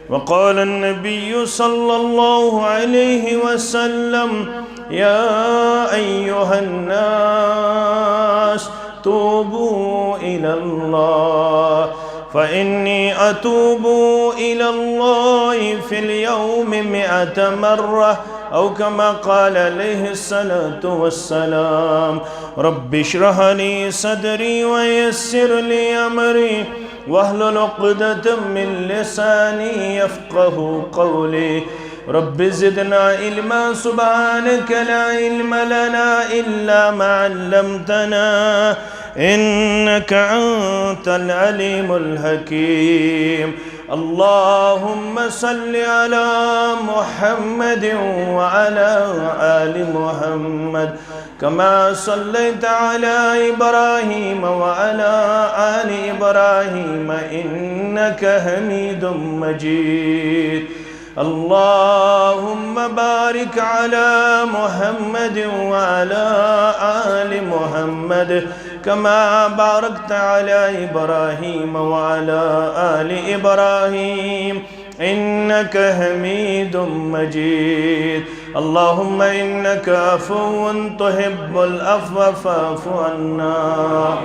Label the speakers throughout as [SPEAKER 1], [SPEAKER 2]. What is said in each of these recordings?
[SPEAKER 1] وقال النبي صلى الله عليه وسلم: يا أيها الناس توبوا إلى الله، فإني أتوب إلى الله في اليوم 100 مرة، أو كما قال عليه الصلاة والسلام. رب اشرح لي صدري ويسر لي أمري واحلل عقدة من لساني يفقه قولي. رب زدنا علما، سبحانك لا علم لنا إلا ما علمتنا، إنك أنت العليم الحكيم. اللهم صل على محمد وعلى آل محمد، كما صليت على إبراهيم وعلى آل إبراهيم إنك حميد مجيد. اللهم بارك على محمد وعلى آل محمد، كما باركت على إبراهيم وعلى آل إبراهيم إنك حميد مجيد. اللهم إنك عفو تحب العفو فاعف عنا.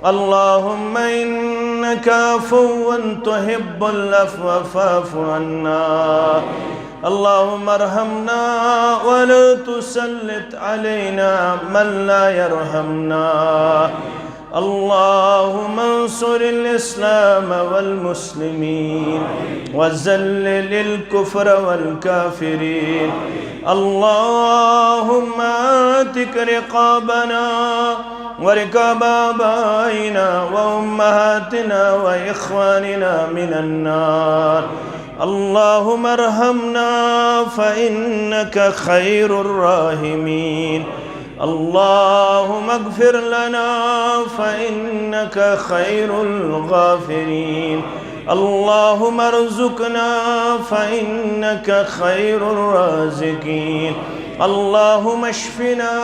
[SPEAKER 1] اللهم إنك عفو تحب العفو فاعف عنا. اللهم ارحمنا ولا تسلط علينا من لا يرحمنا. اللهم انصر الإسلام والمسلمين وذلل الكفر والكافرين. اللهم آتك رقابنا ورقاب آبائنا وأمهاتنا وإخواننا من النار. اللهم ارحمنا فإنك خير الراحمين. اللهم اغفر لنا فإنك خير الغافرين. اللهم ارزقنا فإنك خير الرازقين. اللهم اشفنا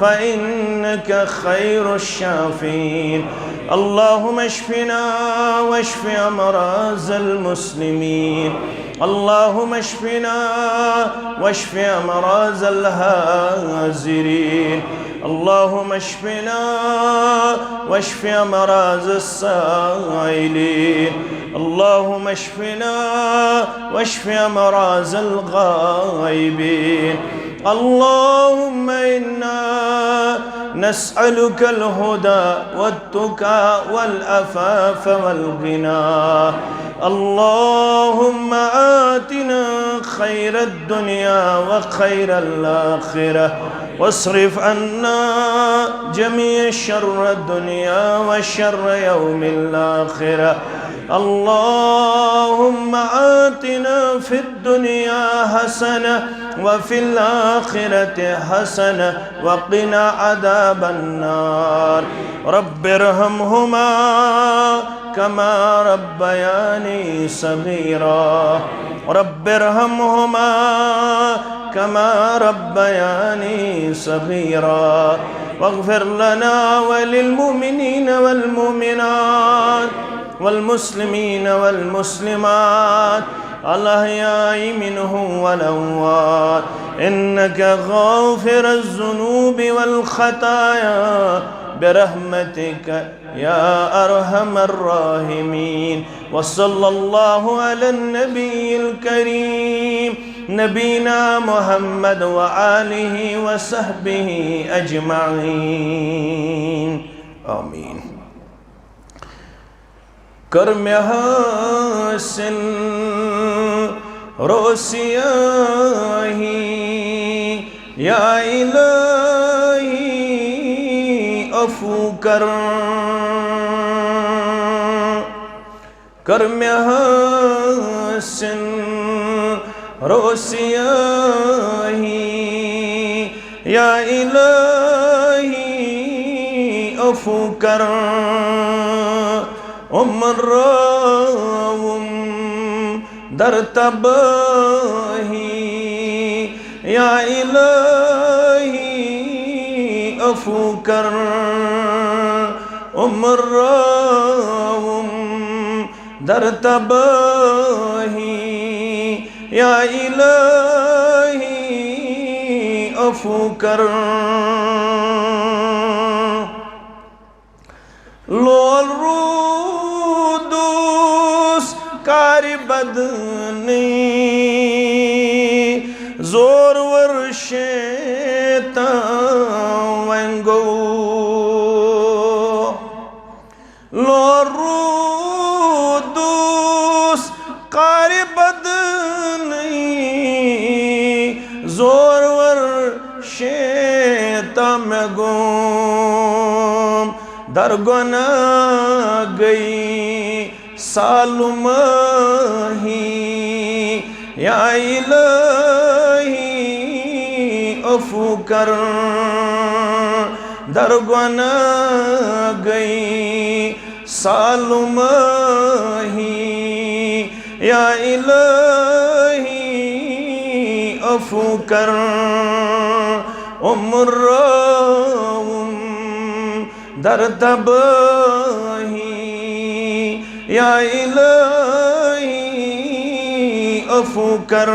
[SPEAKER 1] فإنك خير الشافين. اللهم اشفنا واشف أمراض المسلمين. اللهم اشفنا واشف أمراض الهازرين. اللهم اشفنا واشف أمراض السائلين. اللهم اشفنا واشف أمراض الغائبين. اللهم إنا نسألك الهدى والتقى والعفاف والغنى. اللهم آتنا خير الدنيا وخير الآخرة، واصرف عنا جميع شر الدنيا وشر يوم الآخرة. اللهم آتنا في الدنيا حسنة وفي الآخرة حسنة وقنا عذاب النار. رب ارحمهما كما ربياني صغيرا. رب ارحمهما كما ربياني صغيرا. واغفر لنا وللمؤمنين والمؤمنات والمسلمين والمسلمات الأحياء منهم والأموات، إنك غافر الذنوب والخطايا برحمتك يا أرحم الراحمين. وصلى الله على النبي الكريم نبينا محمد وآله وصحبه أجمعين آمين. کرم حاصل روسیاہی یا الہی عفو کر. کرم حاصل روسیاہی یا الہی عفو کر. راوم در تباہی یا الہی عفو کر. راوم در تباہی या इलाही अफू कर। लोल रूदूस कारी बदनी जोर वर्षेता वंगो। लोल रूदूस कारी बदनी जोर वर्षेता में गुम। दरगुना गई सालुमही या इलाही अफू कर। दरगुना गई सालुमही या इलाही अफू कर। उम्र दर तबही या इलाही अफू कर।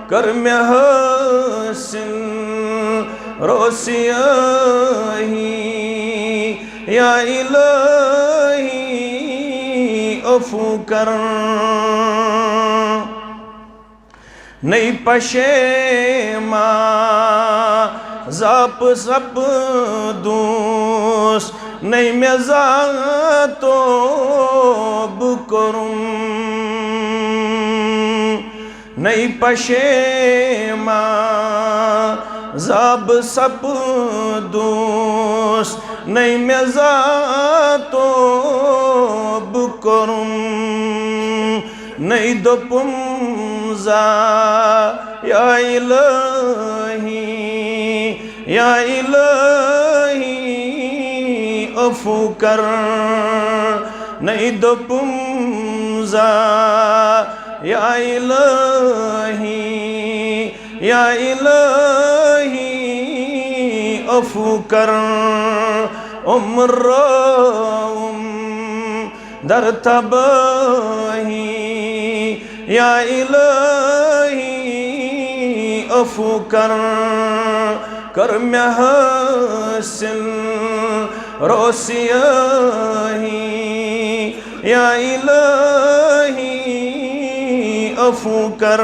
[SPEAKER 1] कर में हसन रोसियाही या इलाही अफू कर। नहीं पशेमा ज़ाप सब दूस नहीं मैं ज़ातो बुकरुम। नहीं पशेमा ज़ाब सब दूस नहीं मैं ज़ातो बुकरुम। नहीं दोपुम ज़ा या इलाही या इलाही अफू कर। नहीं दोपुम ज़ा या इलाही या इलाही अफू कर। उम्र दर तबही या इलाही अफू कर। कर में हसन रोसियाही या इलाही अफू कर।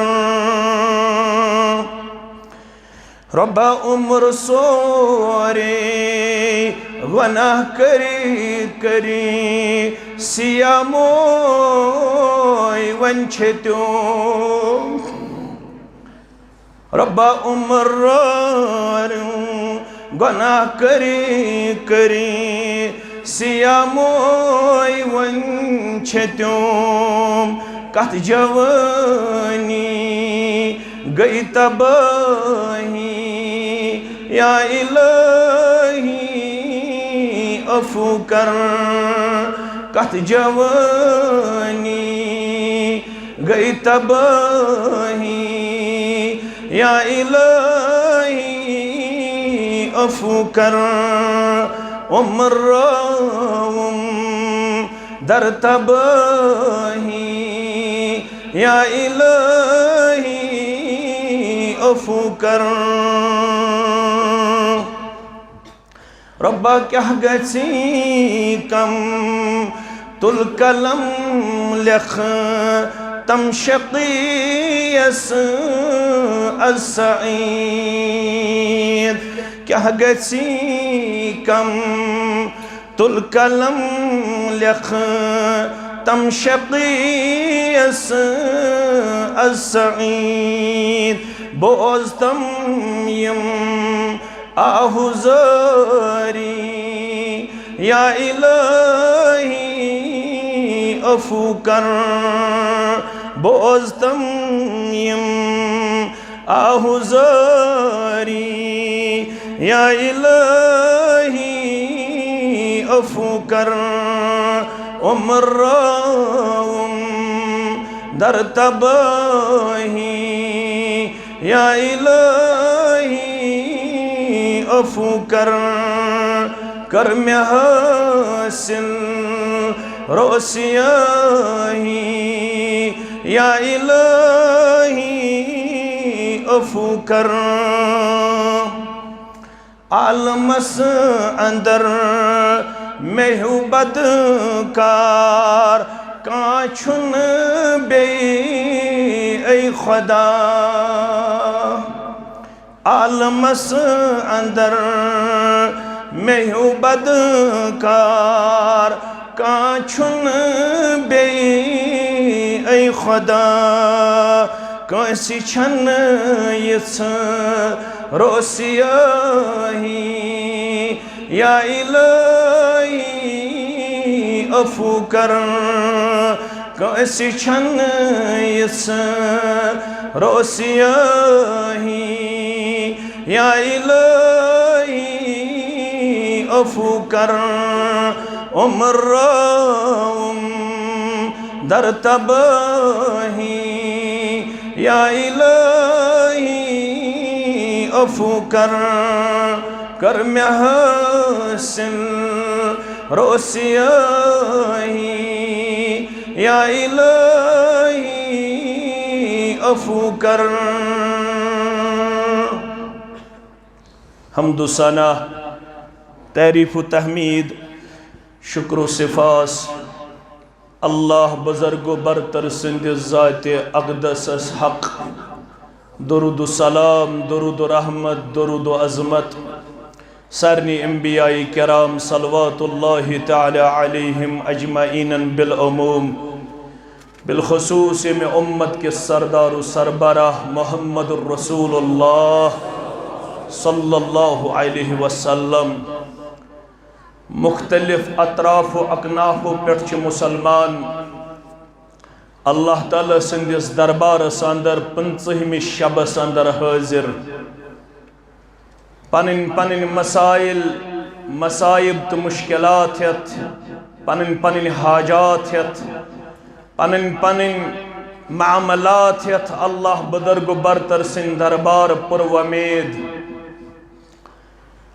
[SPEAKER 1] रब्बा उम्र सोरे गुनाह करी करी सियामोय वंछत्यो। रब्बा उम्र गुनाह करी करी सियामोय वंछत्यो। कत जवानी गई तबाही या इलाही अफू कर। कत जवानी गई तबाही या इलाही अफू कर। उम्र दर तबाही या इलाही अफू कर। रब्बा क्या गसी कम तुल कलम लिख तम शक़ीयस अस्सईद। क्या गसी कम तुल कलम लिख तम शक़ीयस अस्सईद। बोझ तम यम आहुज़ारी या इलाही अफू कर। बोझ तम यम आहुज़ारी या इलाही अफू कर। उम्र दर तबाही या इलाही अफू कर। कर में हसन रोसियाही या इलाही अफू कर आलमस अंदर मेहू बदकार काछुन बे ऐ खुदा आलमस अंदर मेहू बदकार काछुन बे ऐ खुदा कंसी छन यस रोसियाही या इलाही अफू कर कंसी छन यस रोसियाही या इलाही अफू कर उम्र दर तबाही या इलाही अफू कर मैं हसन रोसियाही या इलाही अफू कर। हम्दुसना तारीफ़ तहमीद शुक्र सिफास अल्लाह बुज़ुर्ग बरतर सिंध ज़ात अक़दस हक़ दुरूद सलाम दुरूद रहमत दुरूद अज़मत सरनी अंबियाई किराम सलवातुल्लाहि तआला अलैहिम अजमईन बिलअमूम बिलखुसूस में उम्मत के सरदार सरबराह मोहम्मदुर रसूलुल्लाह सल्लल्लाहु अलैहि वसल्लम मुख्तलिफ अतराफ अकनाफ पे मुसलमान अल्लाह ताला संदिस दरबारस अंदर 50 शबस अंदर हाजिर पन पन मसाइल मसाइब तो मुश्किलात हेत पन पन हाजात हेत पन पन मामलात हेत अल्लाह बुजुर्ग बरतर सिंध दरबार पुरवमेद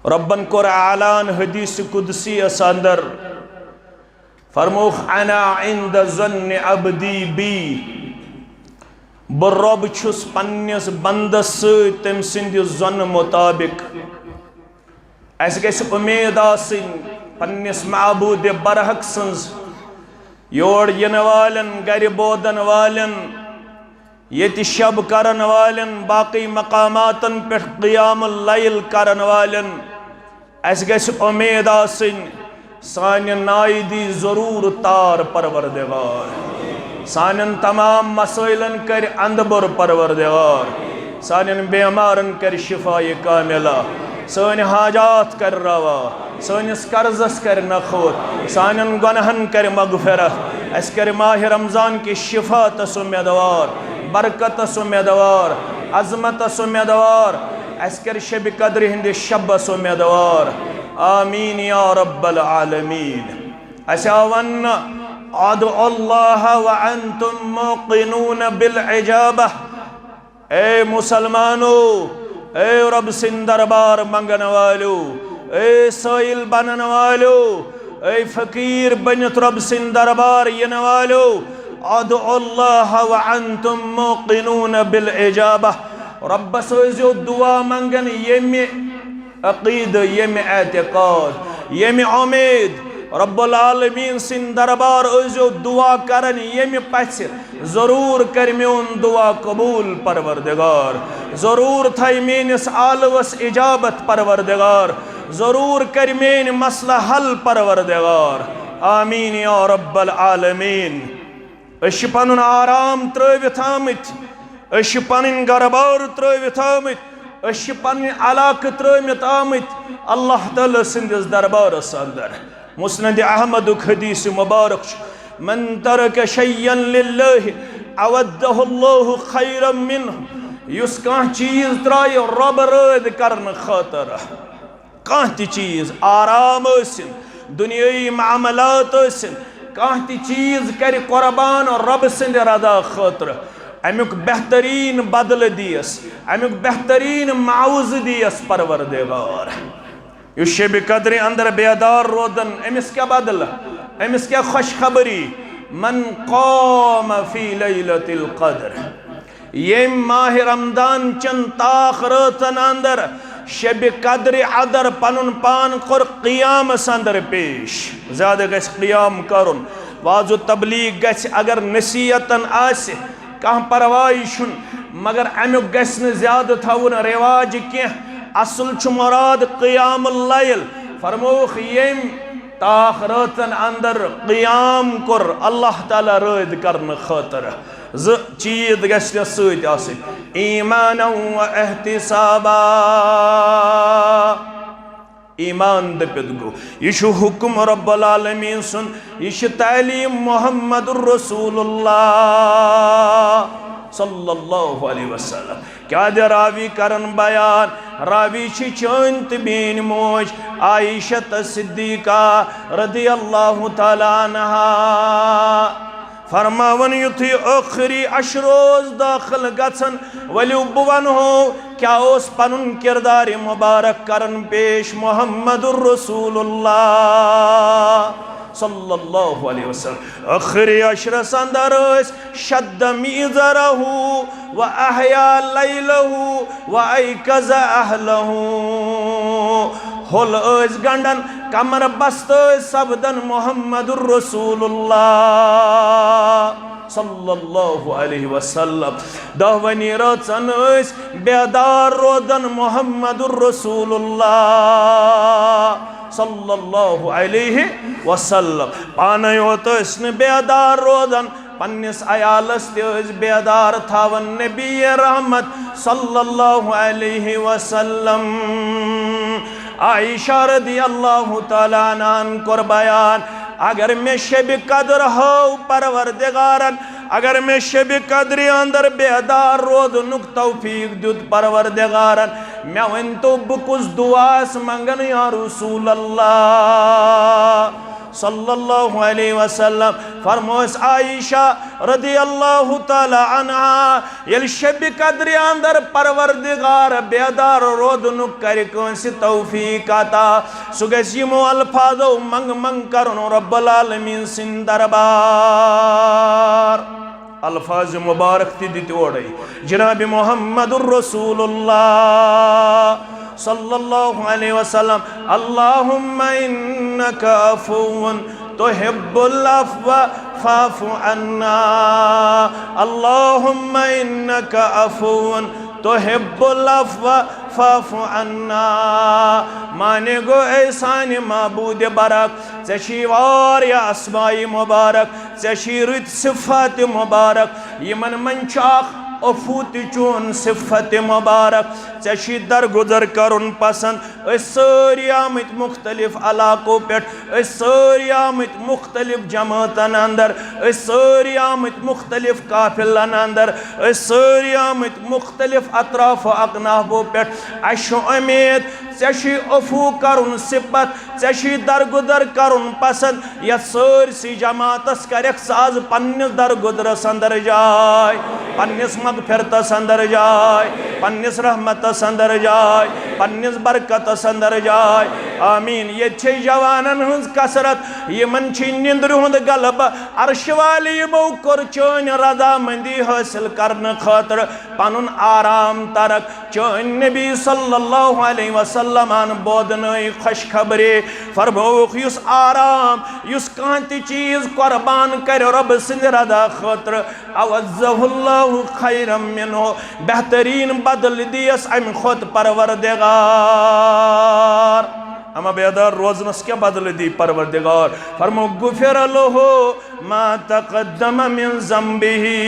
[SPEAKER 1] रब्बन कोर आलान हदीस कुदसी असंदर फरमोख अना इंद ज़न्न अब्दी बी बरब छुस पन्नस बंदस तम सिंध ज़न्न मुताबिक अस गस उम्मीद आसिन पन्नस माबूद बरहक सन्ज योर यन वालन गर बोदन वालन ये शब करन वालन बाकी मकामातन पे क़ियाम लैल करन वालन अस गस उम्मीद आसिन सान नायदी ज़रूर तार परवरदिगार सान तमाम मसइलन कर अंदबर परवरदिगार सान बेमारन कर शिफाए कामिला सान हाजात कर रवा सानिस कर्जस कर नखोत सान गुनहन कर मगफिरत अस कर माह रमज़ान की शिफा तसुमेदवार बरकत सुमेदवार अजमत सुमेदवार अस कर शब कद्र हिंद शब सुमेदवार आमीन या रब्बल आलमीन। असावन अदु अल्लाह व अंतुम मुक़िनून बिल इजाबह ए मुसलमानो ए रब सिंध दरबार मंगन वालो ए साइल बनन वालो ए फकीर बनत रब सिंध दरबार यन वालो अदु अल्लाह व अंतुम मुक़िनून बिल इजाबह रब सोजो दुआ मंगन यमे अकीद यमे एतकाद यमे उम्मीद रब्बुल आलमीन सिंध दरबार ओजो दुआ करन यमे पछ जरूर कर मेन दुआ कबूल परवरदिगार जरूर थई मेनिस आलवस इजाबत परवरदिगार जरूर कर मेन मसला हल परवरदिगार आमीन या रब्बल आलमीन। अश पनुन आराम त्रवित आमित अश पनुन गरबार त्रवित आमित अश पन इलाक त्रमित आमित अल्लाह ताला सिंदिस दरबारस अंदर मुस्नद अहमद हदीस मुबारक मन तरक शय्यन लिल्लाहि अवद्दहु अल्लाहु खैरम मिन्हु युस काह चीज त्राय रब रद करन खातर काह ति चीज आराम ٲसिन दुनियाई मामलात ٲसिन काह ति चीज कर कुर्बान रब सिंद रदा खातर अमुक बेहतरीन बदल दियस अमुक बेहतरीन माउज दियस परवरदिगार यु शब कद्र अंदर बेदार रोदन अमिस क्या बदल अमिस क्या खुशखबरी मन क़ाम फ़ी लैलतिल क़द्र, ये माह रमदान चन ताख रातन अंदर शब कद्र अदर पनुन पान कर क़ियाम अंदर पेश, ज़्यादा गस क़ियाम करुन, वाज़ो तबलीग गस अगर नसीहतन आसे कह परवाह छुन, मगर अमुक गस न ज़्यादा थवन रिवाज कह, असल छु मुराद क़ियामुल लैल। फरमोख यम ताख रातन अंदर क़ियाम कर अल्लाह ताला रद करन खातर ज चीज गश्न सत आसिन, ईमान व एहतिसाबा, ईमान दपित गो यह हुक्म रब्बुल आलमीन सुन, यह तालीम मुहम्मदुर रसूलुल्लाह सल्लल्लाहु अलैहि वसल्लम। क्या दे रावी करन बयान, रावी चंत बेन मोज आयशा सिद्दीका रदियल्लाहु ताला अन्हा फरमावन युथी आखिरी अशरोज दाखिल गसन वलियो बवन हो क्या उस पनुन किरदार मुबारक करन पेश मुहम्मदुर रसूलुल्लाह सल्लल्लाहु अलैहि वसल्लम। आखिरी अशरस अंदर शद्द मीज़रहु व अहया लैलहु व ऐकज़ अहलहु, होल गंडन कमर बस्त सबदन मुहम्मदुर रसूलुल्लाह सल्लल्लाहु अलैहि वसल्लम। दहवनी रचन बेदार रोदन मुहम्मदुर रसूलुल्लाह सल्लल्लाहु अलैहि वसल्लम। पाने योत बेदार रोदन, पन्निस अयालस बेदार थावन नबी रहमत सल्लल्लाहु अलैहि वसल्लम। आयशा रदियल्लाहु ताला अन्हा कर बयान, अगर मैं शब कद्र हो परवरदिगारन, अगर मैं शब कद्र अंदर बेदार रोदनुक तौफीक दुत परवरदिगारन, मैं वन तो बुकुस दुआस मंगन या रसूल अल्लाह सल्लल्लाहु अलैहि वसल्लम। फरमोस आयशा रदियल्लाहु ताला अन्हा, यल शब कद्र अंदर परवरदिगार बेदार रोदनुक कर कंसि तौफीक अता, सु गस यमो अल्फाजो मंग मंग करन रब्बुल आलमीन सिन दरबार। अल्फाज मुबारक ति दित ओड़े जनाब मुहम्मदुर रसूलुल्लाह सल्लल्लाहु अलैहि वसल्लम। अल्लाहुम्मा इन्नका अफुव्वुन तुहिब्बुल अफ़्व फ़अफ़ु अन्ना, अल्लाहुम्मा इन्नका अफुव्वुन तुहिब्बुल अफ़्व फ़अफ़ु अन्ना। माने गो एहसान माबूद बरक, चे वारिया अस्माई मुबारक, चे रुत सिफत मुबारक, यमन मन अफूत चून सिफत मुबारक, चे दरगुजर करुन पसंद। सारी आमत मुख्तलिफ इलाकों पे, सारी आमत मुख्तलिफ जमातन अंदर, सारी आमत मुख्तलिफ काफिलन अंदर, सारी आमत मुख्तलिफ अतराफ अकनाफों पे। अशो उम्मीद चे अफू करुन सिफत, चे दरगुजर करुन पसंद, या सारी जमातस कर साज पन्निस दरगुजरस अंदर जाय, पन्निस मगफिरतस अंदर जाय, पन्निस रहमतस अंदर जाय, पन्निस बरकतस अंदर जाय। आमीन। ये जवानन हज कसरत, यमन निंद्र हुंद गलब, अर्श वाली यमो कोर चोन रजामंदी हासिल करने खातर पनुन आराम तरक। चोन नबी सल्लल्लाहु अलैहि वसल्लम बोदनई खुशखबरी फरमोख, युस आराम युस कांति चीज कुर्बान कर रब सिंद रदा खातर, अवज़्ज़हुल्लाहु खैरम मिन्हु, बेहतरीन बदल दियस अम खुद परवरदिगार। अमा बेदार रोजनस क्या बदल दी परवरदिगार। फरमो गुफिर लहु मा तक़द्दम मिन ज़म्बिही,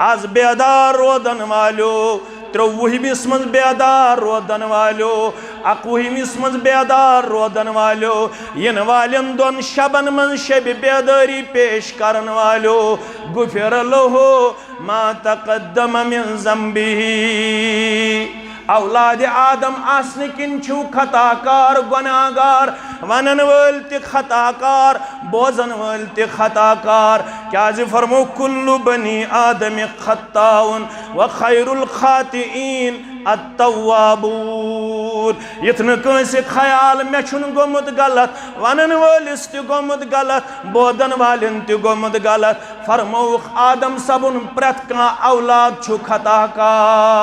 [SPEAKER 1] आज बेदार रोदन वालो, 23 मज बेदार रोदन वालो, 21 मज बेदार रोदन वालो, इन वालन दोन शबन मन शब बेदारी पेश करन वालो, गुफिर लहु मा तक़द्दम मिन ज़म्बिही। औलाद आदम आसने किन छू खताकार गुनाहगार, वनन वल ते खताकार, बोजन वल ते खताकार। क्या फरमो कुल्लु बनी आदम खत्ताउन व खैरुल खातिईन अत्तव्वाबून। महमूद इतन कंस ख्याल मे छुन गोमुत गलत वनन वलिस ति गोमुत गलत बोदन वालिन ति गोमुत गलत फरमौख आदम सबुन प्रत कां औलाद छु खताकार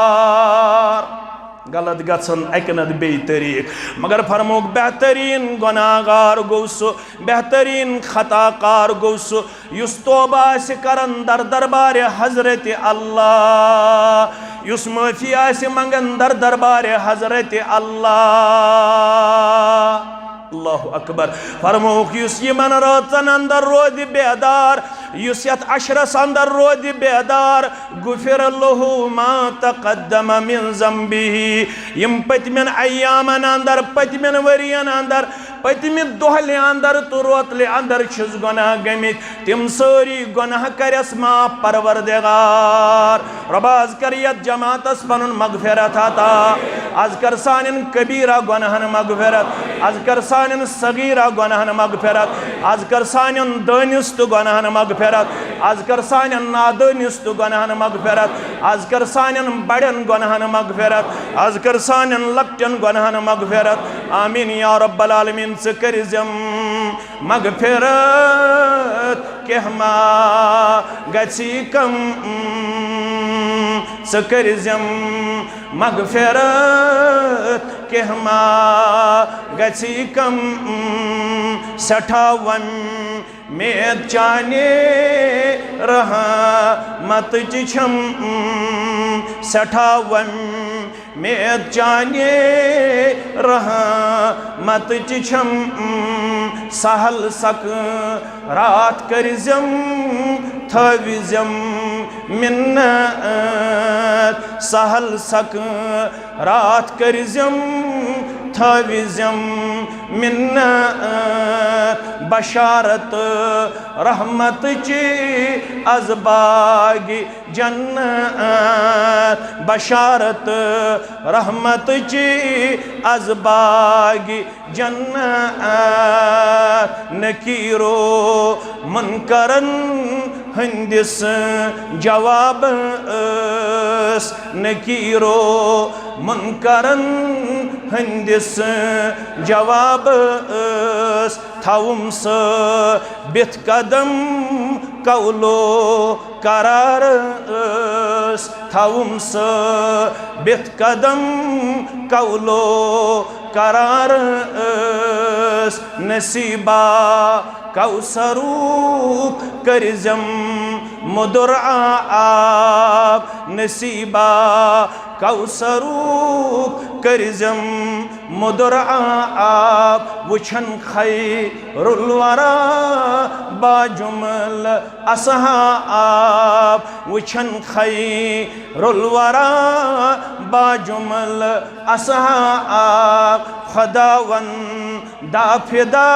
[SPEAKER 1] गलत गसन अकनद बे तरीक मगर फरमोक बेहतरीन गुनाहगार गो सो बेहतरीन खताकार गो सो युस तौबा आसि करन दर दरबार हजरत अल्लाह युस माफी आसि मंगन दर दरबार हजरत अल्लाह अल्लाहु अकबर फरमोक युस यमन रातन अंदर रोद बेदार युस यत अशरस अंदर रोद बेदार गुफिर लहु मा तक़द्दम मिन ज़ंबिही यम पतमिन अय्यामन अंदर पतमिन वरियन अंदर पतमि दोहले अंदर तो रोतले अंदर छुस गुनाह गमित तिम सारी गुनाह करस माफ परवरदिगार रब्बा आज कर यत जमातस पनुन मगफिरत अता आज कर सानिन कबीरा गुनाहन मगफिरत आज कर सानिन सगीरा गुनाहन मगफिरत आज कर सानिन दानिस्त गुनाहन मगफिरत आज कर सानिन नादानिस्त गुनाहन मगफिरत आज कर सानिन बड़न गुनाहन मगफिरत आज कर सानिन लक्टन गुनाहन मगफिरत आमीन या रब्बल आलमीन से करजम मगफिरत के हमा गछि कम से करजम मगफिरत के हमा गछि कम सठावन में चाने रहा मत छम सठावन में चाने रहा मत छम सहल सक रात करजम थविजम मिन्नत सहल सक रात करजम थविजम मिन्नत बशारत रहमत ची अज़बागी जन्नत बशारत रहमत ची अज़बागी जन्नत नकीरो मुनकरन हंदिस जवाब नकीरो मुनकरन हंदिस जवाब थाउम स बिथ कदम कौलो करार थाउम स बिथ कदम कौलो करार नसीबा कौसरू करजम मुदुर आब नसीबा कौसरू करजम मुदुर आब वुछन खैरुल वरा बाजुमल असहाब वुछन खैरुल वरा बाजुमल असहाब खुदावन दाफिदा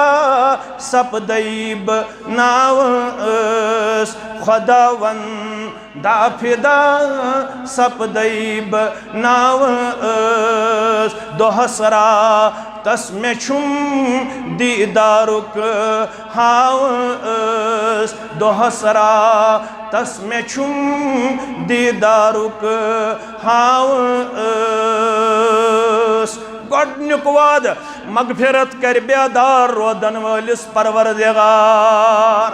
[SPEAKER 1] सपदैब नावस खुदावन दाफिदा सपदैब नावस दोहसरा तस्मे छुम दीदारुक हावस दोहसरा तस्मे छुम दीदारुक हावस गोडनुक वाद मगफिरत कर बेदार रोदन वलिस परवरदिगार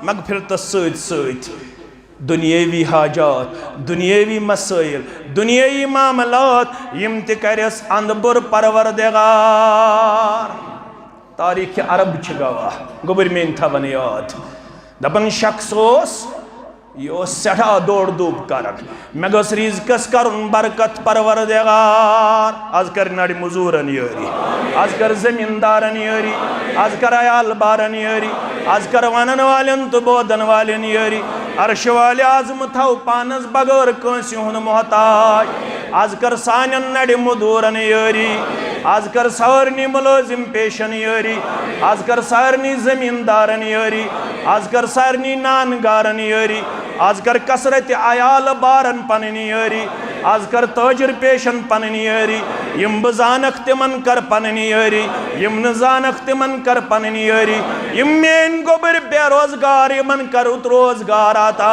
[SPEAKER 1] मगफिरत सत सत दुनियावी हाजात दुनियावी मसाइल दुनियावी मामलात यम त करस अंदबुर परवरदिगार तारीख अरब छ गवाह गोबर में थवन याद दपन शख्स यह सठा दौड़ दूब कर मे गस रिज़्क़स करुन बरकत परवरदिगार आज कर नड़ मजूरन यारी आज कर जमींदारन यारी आज कर अयाल बारन यारी आज कर वनन वालन तो बोदन वालन यारी अर्श वाले आजम थव पानस बगैर कंस हुन मोहताज आज कर सानन नड़ मजूरन यारी आज कर सारनी मुलाजिम पेशन यारी आज कर सारनी जमींदारन यारी आज कर सारनी नानगारन यारी आज कर कसरत अयाल बारन पननी यारी आज कर ताजिर पेशन पननी यारी यम बजानक तिमन कर पननी यारी यम न जानक तिमन कर पननी यारी यम मेन गोबर बेरोजगार यमन कर रोजगार आता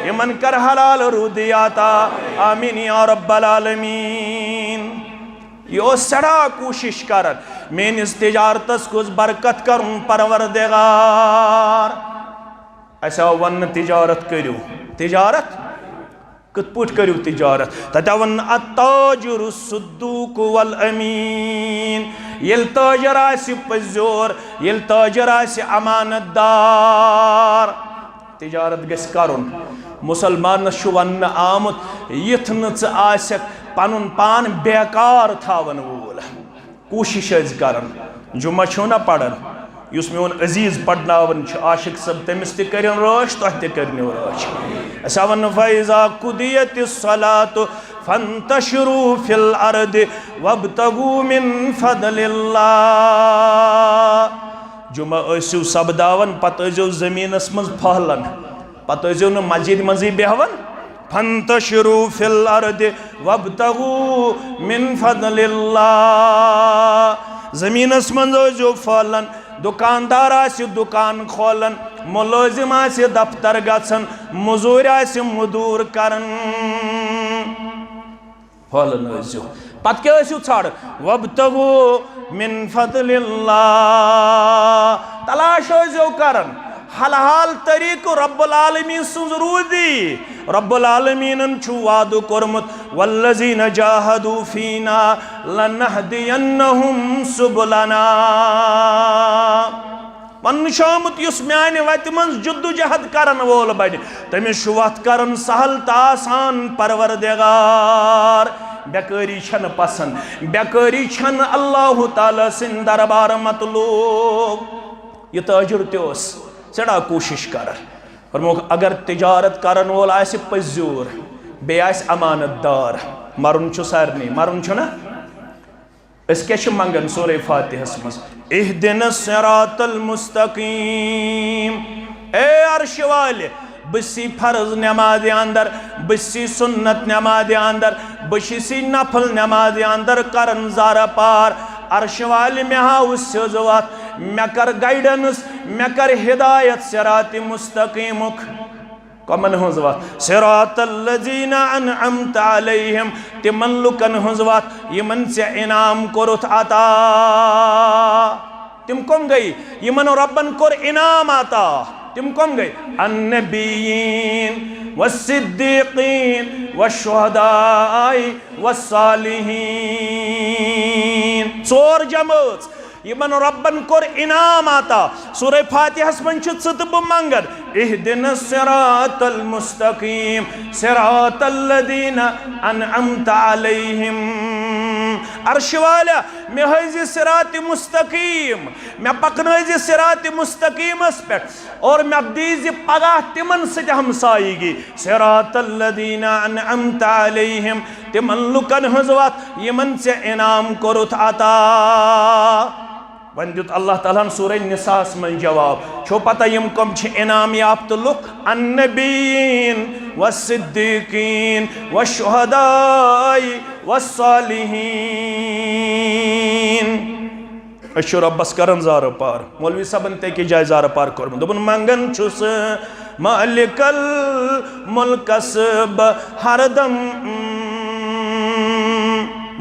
[SPEAKER 1] यमन कर हलाल रूदी आता आमीन या रब्बल आलमीन यह सड़ा कोशिश कर मेनिस तिजारतस कुछ बरकत करुन परवरदिगार ऐसा वन तिजारत करू तिजारत कत पुट करू तिजारत तथा वन अत्ताजिरु सुद्दूक वल अमीन येल ताजर आसि पजोर येल ताजर आसि अमानतदार तिजारत गस करुन मुसलमानस छु वन आमुत यथ न च आसक पनुन पान बेकार थावन वोल कोशिश करन जुमा छु ना पढ़न युस मोन अजीज पढ़नावन आशिक सब तमिस त करिन रश तह त करनो रश असा वन फैजा कुदियतिस सलातु फंतशरू फिल अर्द वब्तगू मिन फदलिल्लाह जुमा ऐसु सबदावन पत ऐजो जमीनस मज फहलन पत ऐजो न मस्जिद मजी बेहवन फंतशरू फिल अर्द वब्तगू मिन फदलिल्लाह जमीनस मज ऐजो फहलन दुकानदार आसि दुकान खोलन मुलाजिम आसि दफ्तर गछन मजूर आसि मजूर करन फलन ऐजो पत क्या ऐसु छाड़ वब्तगू मिन फदलिल्लाह तलाश ऐजो करन हलहाल तरीक़ रब्बुल आलमीन सुज रूदी रब्बुल आलमीन छु वादु कोरमुत वल्लज़ीना जाहदू फीना लनहदियन्नहुम सुबुलना वन शामुत युस म्याने वत मन जद्दोजहद करन वोल बड़ तमिस छु वत करन सहल त आसान परवरदिगार बेकारी छन पसंद बेकारी छन अल्लाह ताला सिन दरबार मतलूब ये ताजिर त्योस सड़ा कोशिश कर और अगर तिजारत करन वोल आसि पजूर बे आसि अमानतदार मरुन छु सारनी मरुन छु ना अस क्या मंगन सूरह फातिहस मज इहदिनस सिरातल मुस्तकीम ए अर्श वाले बसी फर्ज नमाज अंदर बसी सुन्नत नमाज अंदर बसी नफल नमाज अंदर करन ज़ारा पार अर्श वाले में हाउसवात मे कर गाइडेंस मे कर हिदायत सिरात मुस्तकीमुक कमन हजवात सिरातल्लज़ीना अनअमत अलैहिम तिमन लुकन हजवात यमन से इनाम कोरुत अता तिम कम गई यमन रब्बन कोर इनाम आता तिम कम गई अन्नबीयीन वस्सिद्दीकीन वशुहदाई वस्सालिहीन चोर जमात यमन रब्बन कोर इनाम आता सूरह फातिहस मन ब मंगन इहदिनस सिरातल मुस्तकीम सिरातल्लज़ीना अनअमत अलैहिम अर्श वाला मे हज़ सिरात मुस्तकीम मे पकनज़ सिरात मुस्तकीमस पे और मे दीज़ पगाह तिमन सत हमसायगी सिरातल्लज़ीना अनअमत अलैहिम तिमन लुकन हज़ वत यमन से इनाम कोरुत अता वन दुत अल्लाह ताला सूरह निसास में जवाब छो पता यम कम छ इनाम याफ्त लुक अन्नबीयीन वस्सिद्दीकीन वशुहदाई वस्सालिहीन अशु रब्बस करन ज़ार पार मौलवी सबन ते की जाय ज़ार पार कर दोबन मंगन छुस मालिकल मुल्कस हरदम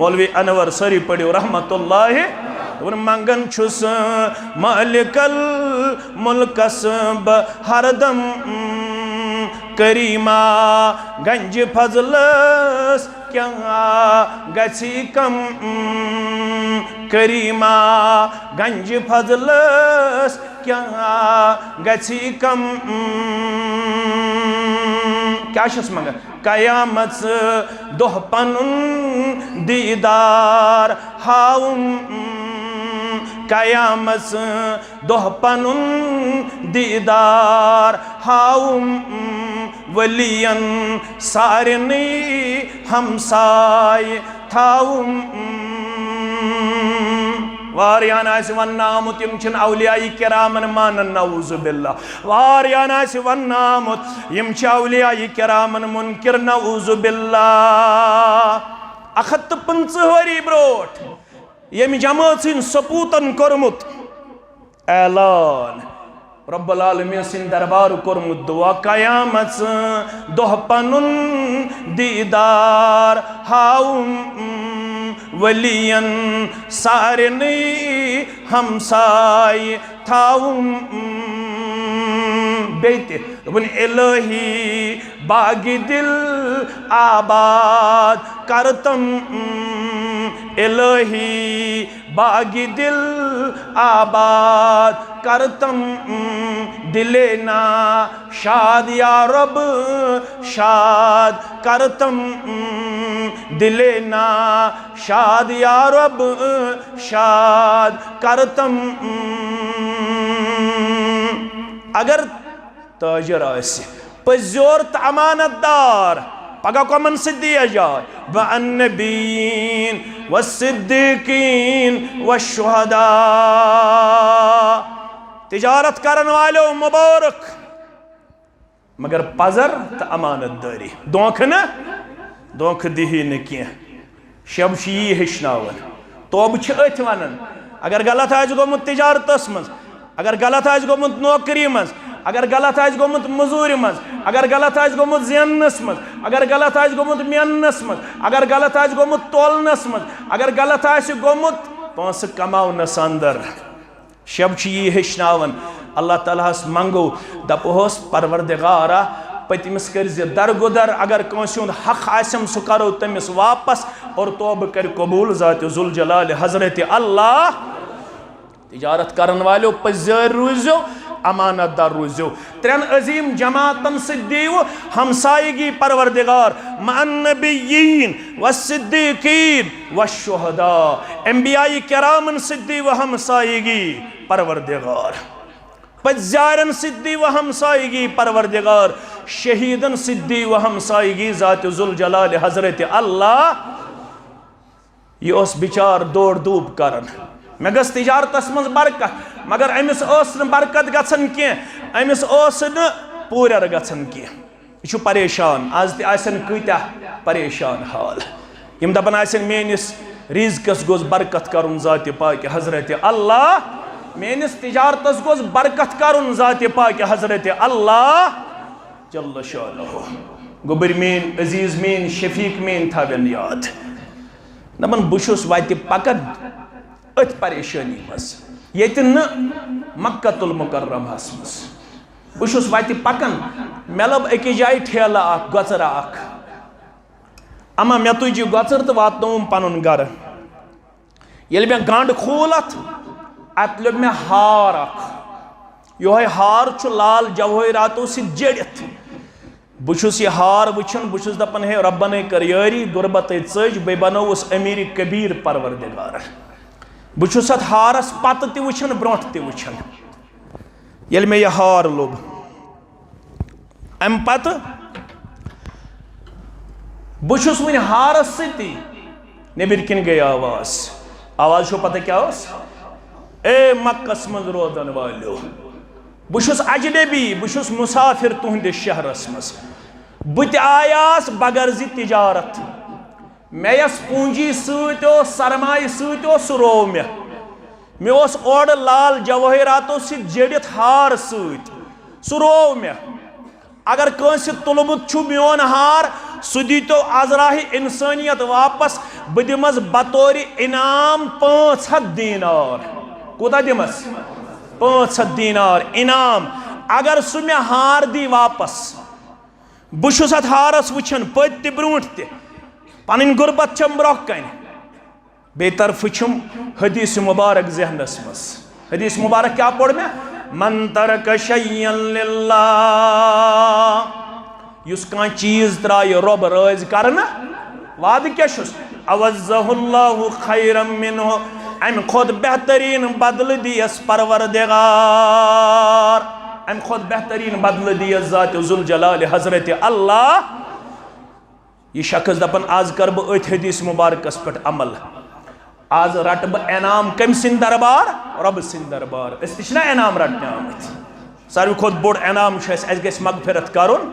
[SPEAKER 1] मौलवी अनवर सरी पढ़ो रहमतुल्लाह मंगन छुस मालिकल मुल्कस हरदम करीमा गंज फजलस क्या गसी कम करीमा गंज फजलस क्या गसी कम क्या शस मंगन कयामत दोह पनुन दीदार हाउम कयामत दोह पनुन दीदार हाउम वलियन सारनी हमसाय थाउम वारियान आसि वन्नामुत यम छन औलियाई किरामन मानन नऊज़ु बिल्लाह वारियान आसि वन्नामुत यम छ औलियाई किरामन मुनकिर नऊज़ु बिल्लाह 150 वरी ब्रोट यम जमात सिन सपूतन करमुत ऐलान रब्बुल आलमीन सिंह दरबार कोरमुत दुआ कयामत दोह पनुन दीदार हाउम वलियन सारनी हमसाय थाउम बेते रुबन इलाही बागी दिल आबाद करतम इलाही बागी दिल आबाद करतम दिलेना शाद या रब शाद करतम दिलेना शाद या रब शाद करतम अगर ताजर आसे पज़्योर तो अमानतदार पगह कमन से दिया जाए वअन्नबीन वस्सिद्दीकीन वश्शुहदा तिजारत करने वालों मुबारक मगर पजर तो अमानतदारी दोख न दोख दिही न क्या शब यी हेचनावन तोब अथ वन अगर गलत आज गोमुत तिजारतस मज अगर गलत आज गोमुत नौकरी मज अगर गलत आज गोमुत मजूरी मज अगर गलत आज गोमुत ज़ेनस मज अगर गलत आज गोमुत मेनस मज अगर गलत आज गोमुत तोलनस मज अगर गलत आज गोमुत पांस कमावनस अंदर शब यी हेचनावन अल्लाह ताला मंगो दपोस परवरदिगारा पतमिस कर दरगुदर अगर कंस हक आसम सह करो तमिस वापस और तोब कर कबूल ज़ात ज़ुल जलाल हजरत अल्लाह तिजारत करने वालों पज़्यर रूज़ो अमानतदार रूज़ो त्रेन अजीम जमातन से दीव हमसायगी परवरदिगार मअन्नबिय्यीन वस्सिद्दीकीन वश्शुहदा अंबियाई किरामन से दीव हमसायगी परवरदिगार पज़्यारन सिद्दी व हमसायगी परवरदिगार शहीदन सिद्दी व हमसायगी ज़ात ज़ुल जलाल हजरत अल्लाह यह बिचार दौड़ दूब करन मे गस तिजारतस मज बरकत मगर अमिस बरकत गन कह अमिस पूर गन कह यह परेशान आज तन कत्या परेशान हाल यम दपान मेनिस रिज़्क़स गोस बरकत करुन ज़ात पाक हजरत अल्लाह मेनिस तिजारतस गोस बरकत करुन ज़ात पाक हजरत अल्लाह जल्ल शानुहु गोबर मेन अजीज मेन शफीक मेन थावन याद दपान बुशुस वत पकन अथ परेशानी मज ये मक्कतुल मुकर्रमहस मज बुशुस वत पकन मे लब अकि जाय ठेला गचर अमा मे तुज गचर तो वातनोम पनुन गर ये मे गंड खोल अत लोग मे हार योह हार लाल जवाहरातों सि जड़ित बुशुस यह हार वुचन बुशुस दपन हे रब्बन कर यारी गुरबत चज बे बनोस अमीर कबीर परवरदिगार बुशुस अत हारस पत ति वुचन ब्रोट ति वुचन ये मे यह हार लोब अम पत बुशुस वन हारस सती नेबिर किन गई आवाज आवाज छो पता क्या ए मक्कस मज रोदन वालो बुशुस अजनबी बुशुस मुसाफिर तुहंदिस शहरस मज बुत आयास बगर जि तिजारत मे यस पूंजी सो सरमाय सो रो मे ओड लाल जवाहरातों सि जड़ित हार सो रो मे अगर कंस तुलमुत छु मोन हार सु दी तो अजराह इंसानियत वापस बह दिमस बतौर इनाम 500 दीनार कोता दिमस 500 दीनार इनाम अगर सु मे हार दी वापस बुशुस अत हारस वुचन पत ते ब्रोट ते पन गुरबत छम ब्रोह कन बेतरफ छुम हदीस मुबारक जहनस मस हदीस मुबारक क्या पढ़ में मन तरक शय्यन लिल्लाह युस कां चीज त्राय रब राज करना वाद क्या छुस अवज़्ज़हुल्लाहु खैरम मिन्हु अम खुद बेहतरीन बदल दियस परवरदिगार अम खुद बेहतरीन बदल दियस ज़ात ज़ुल जलाल हजरत अल्लाह यह शख्स दपन आज कर बह अथ हदीस मुबारकस पे अमल आज रट बह इनाम कम सिंद दरबार रब सिंद दरबार ना इनाम रटने आमत सारे खुद बोड़ इनाम गस मगफिरत करुन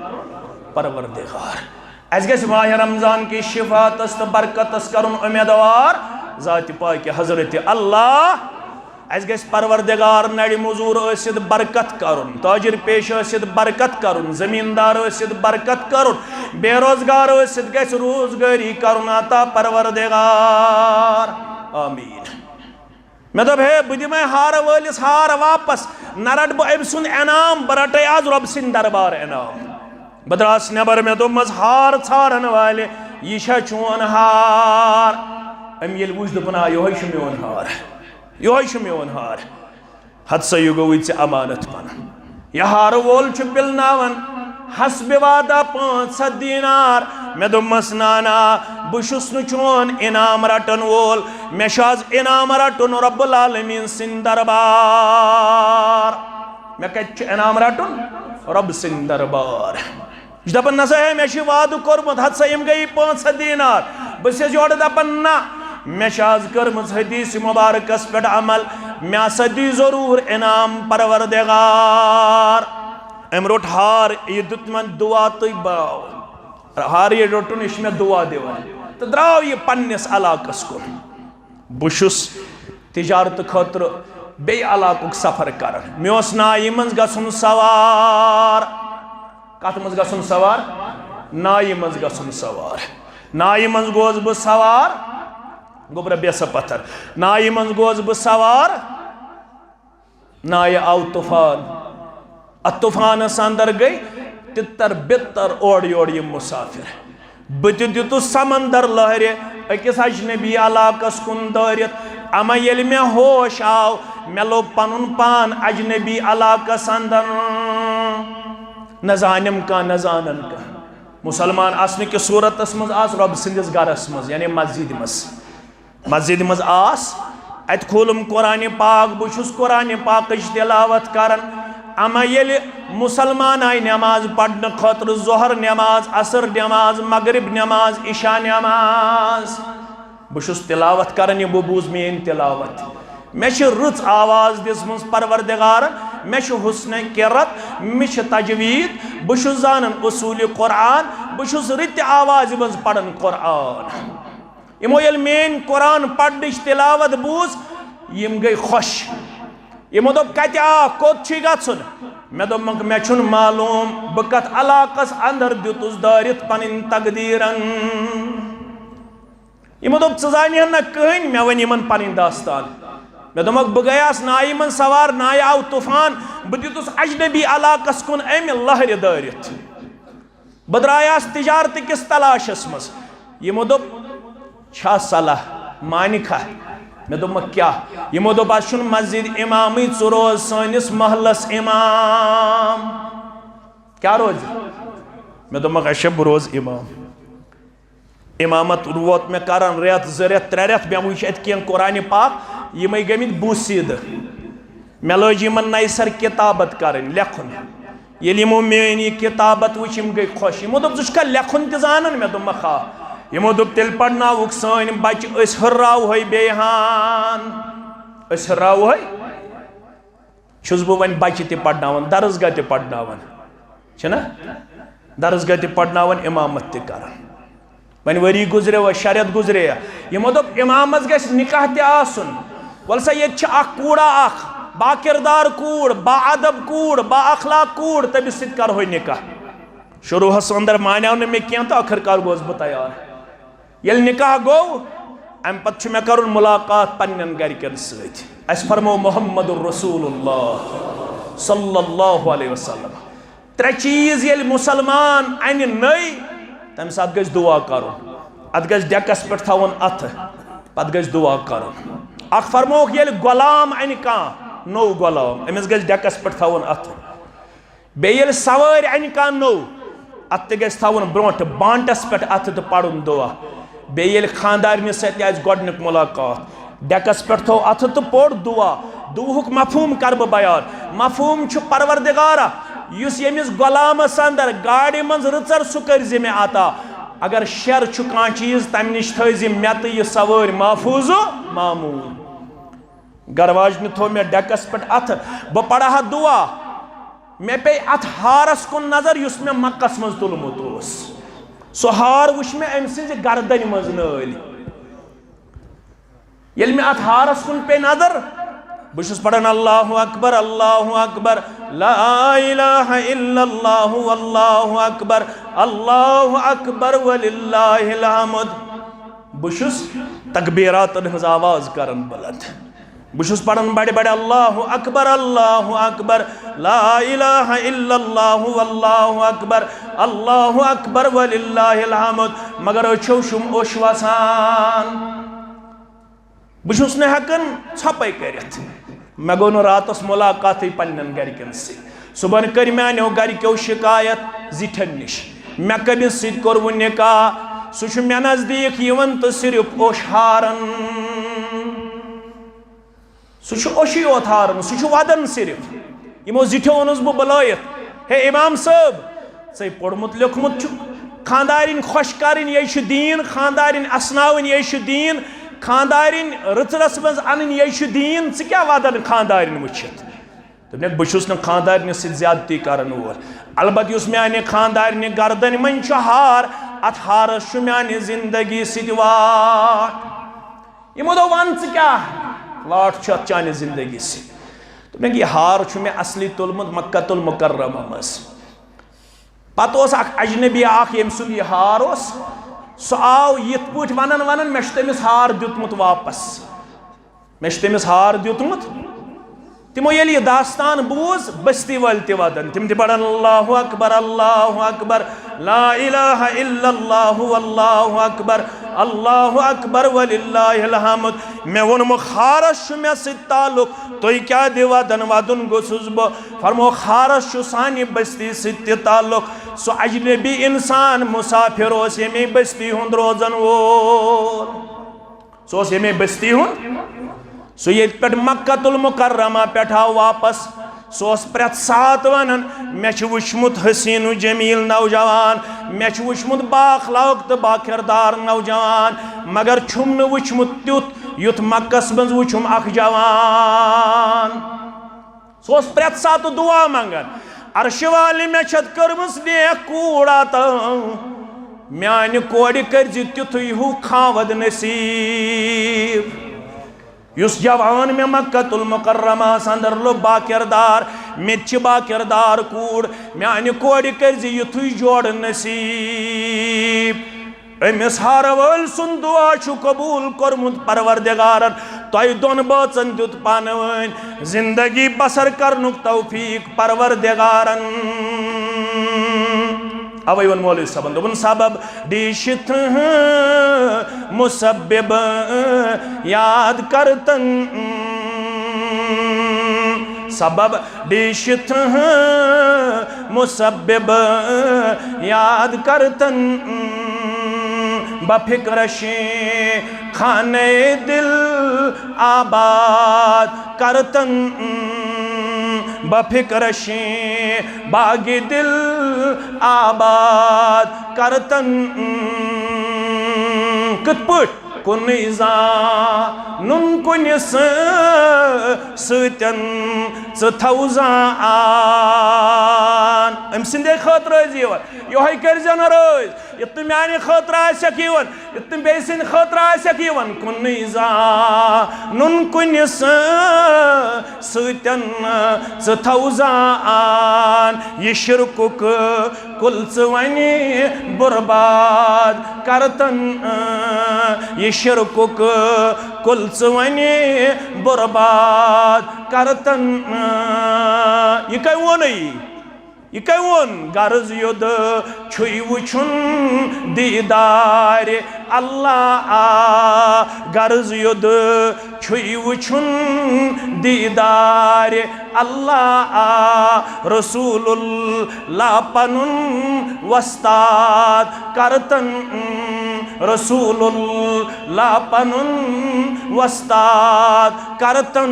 [SPEAKER 1] परवरदिगार गस माह रमजान की शिफातस तो बरकतस करुन उम्मीदवार ज़ात पाक हजरत अल्लाह अस गस परवरदिगार नड़ मजूर ٲسِتھ बरकत करुन, ताजिर पेश ٲسِتھ बरकत करुन, जमींदार ٲسِتھ बरकत करुन, बेरोजगार ٲسِتھ गस रोजगारी करुन अता परवरदिगार आमीन। मे दोप हे बह दिमे हार वलिस हार वापस, न रट बह अमि सुंद इनाम, बह रटे आज रब सिंद दरबार इनाम। बह द्रास नबर, मे दोपमस हार छाड़न वाले यह छा चोन हार। अमि येल वुच दोपन योहै छ मेन हार, योहै छ मेन हार। हद सा यह गो अमानत पन। यह हार वोल छ पिलनावन हस्बे वादा 500 दीनार। मे दोपमस नाना बुशुस नु चोन इनाम रटन वोल, मे शाज इनाम रटन रब्बुल आलमीन सिंद दरबार। मे कत इनाम रटन रब सिंद दरबार। दपन नसा है मे वाद कोरमुत हद सा यम गई 500 दीनार। बस जोड़ दपन ना मे आज कर्मज हदीस मुबारकस पे अमल, मे हसा दी जरूर इनाम परवरदिगार। अम रोट हार, यह दुत मन दुआ तो बाव हार ये रोटन यह मे दुआ दिवान तो द्राव यह पन्निस इलाकस कुन। बुशुस तिजारत खतर बे इलाकुक सफर कर। मे नाई मज गसन सवार। कत मज गसन सवार? नाई मज गसन सवार। नाई मज गोस बह सवार, गोबर बेस पत्थर। नाई मज गोस बह सवार, नाय आव तूफान। अत तूफानस अंदर गई तितर बितर ओड योड यम मुसाफिर। बह दितु समंदर लहरे अकिस अजनबी इलाकस कुन दौरित। अमा येल मे होश आव, मे लोग पनुन पान अजनबी इलाकस अंदर। न जानम का न जानन का। मुसलमान आसने कि सूरतस मज आस रब सिंदिस गरस मज, यानी मस्जिद मज। मस्जिद मज आस, अत खोलम कुरान पाक, बुछुस कुरान पाक तिलावत करन। अमा येल मुसलमान आय नमाज पढ़ने खतर, जोहर नमाज, असर नमाज, मगरिब नमाज, इशा नमाज, बुछुस तिलावत करन। यह बूज मेन तिलावत। मे रच आवाज दिसम परवरदिगार, मे हुस्न किरत, मे तजवीद, बुछुस जानन उसूल कुरान, बुछुस रित आवाज मज पढ़न कुरान। यमो येल मेन कुरान पढ़निच तिलावत बूज, यम गई खुश। यमो दोप कत आ कोत छी गछुन? मे दोपमक मे छुन मालूम, बह कत इलाकस अंदर दितुस दारित पनिन तकदीरन। यमो दोप च जानिहन न कहन, मे वन यमन पनिन दास्तान। मे दोपमक बह गयास नाई मन सवार, नाय आव तूफान, बह दितुस अजनबी इलाकस कुन अमि लहर दारित। बह द्रायास तिजारत किस तलाशस मज। यमो दोप छा सलाह मानिखा? मे दोपमक क्या? यमो दोप अशुन मस्जिद इमाम च रोज सनिस महलस इमाम। क्या रोज? मे दोपमक अच्छा बह रोज इमाम। इमामत वोत मे करान रेत 2 रेत 3 रेत। मे वुच अत कह कुरान पाक, यम गमित बुसीद। मे लज यमन नई सर किताबत करन, लेखुन। येल यमो मेन यह किताबत वुच, यम गई खुश। यमो दोप जुका लेखुन त जानन? मे दोपमक हा। यमो दोप तेल पढ़नावुक सन बच, अस हर्रावहै बेहान, अस हर्रावहै। छुस बह वन बच्चे ते पढ़नावन, दरसगाह ते पढ़नावन, छना दरसगाह ते पढ़नावन, इमामत ते करन। वन वरी गुजरे व शरियत गुजरे। यमो दोप इमामस गस निकाह ते आसुन। वल सा ये छ अख कूड़ा अख, बाकिरदार कूड़, बाअदब कूड़, बाअखलाक कूड़, तमिस सित कर होय निकाह। शुरूहस अंदर मान्याव न मे कह तो आखिरकार गोस बह तैयार। येल निकाह गो, अम पत मे करुन मुलाकात पन्न गरकन सत। अस फरमो मुहम्मदुर रसूलुल्लाह सल्लल्लाहु अलैहि वसल्लम। 3 चीज येल मुसलमान अन नई, तम सात गज दुआ करुन। अत गज डेकस पे थवन अथ, पत गज दुआ करुन। अख फरमो येल गुलाम अन कह नो गुलाम, अमिस गज डेकस पे थवन अथ। बे येल सवार अन कह नो, अत गज थवन ब्रोट बांटस पे अथ तो पढ़ुन दुआ। बे येल खानदारन सत गोडनिक मुलाकात, डेकस पे थो अथ तो पोड़ दुआ। दुहुक मफहूम कर बह बयान। मफहूम छु परवरदिगारा, युस यमिस गुलामस अंदर गाड़ी मज रचर सु कर मे अता। अगर शर छु कह चीज तम निश थी मे तो यह सवार महफूज मामून। गरवाजन थो मे डेकस पे अथ, बह पढ़ा दुआ। मे पे अथ हारस कुन नजर युस मे मक्कस मज तुलमुत ओस। सो हार वुच मे अम सिंज गर्दन मज नाल। येल मे अथ हारस कुन पे नजर, बुशुस पढ़न अल्लाहु अकबर ला इलाहा इल्लल्लाहु अल्लाहु अकबर वलिल्लाहिल हम्द। बुशुस तकबीरातन हज आवाज करन बुलंद। बुशुस पढ़न बड़े बड़े अल्लाहु अकबर ला इलाहा इल्लल्लाहु अल्लाहु अकबर वलिल्लाहिल हम्द। मगर अछो शुम ओश वसान बुशुस ने हकन छपै करित। मे गो रातस मुलाकात पन्न गरिकन से सुबह कर मानो गरिको शिकायत जिठन निश मे कमिस सत कोरव निकाह सह मे नजदीक तो सिर्फ ओश हारन सह ओशी योत हारन सह वदन सिर्फ यमो जिठो ओनस बह बुलायत हे इमाम साहब ऐ पोड़मुत लिखमुत खानदारिन खुश करिन ये दीन खानदारिन असनावन ये दीन खानदारिन रचरस मज अन ये दीन क्या वदन खानदारिन वुचित दोपन बहुत ना खानदारिन ज्यादती करन वोल अलबत् माने खानदारिन गर्दन मन हार अत हारस माने जिंदगी सट यमो दो वन क्या वाट चाने जिंदगी से दोपन यह हार मे असली तुलमुत मक्कतुल मुकर्रमा मज पत अजनबी यम सुद यह हार सह आव यथ पा वन वन मे तमिस हार दितमुत वापस मे तमिस हार दितमुत तिमो ये यह दास्तान बूज बस्ती वाल तदन तिम पढ़न अल्लाहु अकबर ला इलाहा इल्लल्लाहु अल्लाहु अकबर वलिल्लाहिल हम्द। मे वोनमो खारस मे ताल्लुक तुई क्या दिवादन वदन गोसुस बह फरमो खारस सानि बस्ती सत ताल्लुक सो अजनबी इंसान मुसाफिर यमे बस्ती हुंद रोजन वोल सो यमे बस्ती हुंद सो ये पे मक्कतुल मुकर्रमा पे आव वापस सो प्रत सात वन मे वुचमुत हसीन जमील नौजवान मे वुचमुत बाखलाक तो बाकिरदार नौजवान मगर छुम न वुचमुत तुत युथ मक्कस मज वुचुम अख जवान सो प्रत सात दुआ मंगन अर्श वाली मे कर्मस नेक कूड़ा तो म्यान कोड़ कर तुथ हू खावद नसीब युस जवान में मक्कतुल मुकर्रमा अंदर लो बाकिरदार मे बाकिरदार कूड़ म्यान कोड़ कर युथु जोड़ नसीब अमिस हार वल सुन दुआ कबूल कोरमुत परवरदिगारन तोय दोन बचन दुत पानवन जिंदगी बसर करनुक तौफीक परवरदिगारन। अवै वन मौलवी सबन दोपन सबब दिशित मुसब्बिब याद करतन सबब दिशित मुसब्बिब याद करतन बफिक्रशे खाने दिल आबाद करतन बफिक्रशे बागी दिल आबाद करतन कत पट कुन नुन कुनिस सतन थौजान अम सिंदे खतर योहे कर रोज युत माने खतर युत बे सिंद खतर कुन नुन कुनिस सतन थौजान यह शिरकुक कुल वने बर्बाद करतन यह शिरकुक कुल वने बर्बाद करतन यह कह वो गर्ज युद छुई वुछुन दीदार अल्लाह गर्ज युद छुई वुछुन दीदार अल्लाह रसूलुल्लाह पनुन वस्ताद करतन रसूलुल्लाह पनुन वस्ताद करतन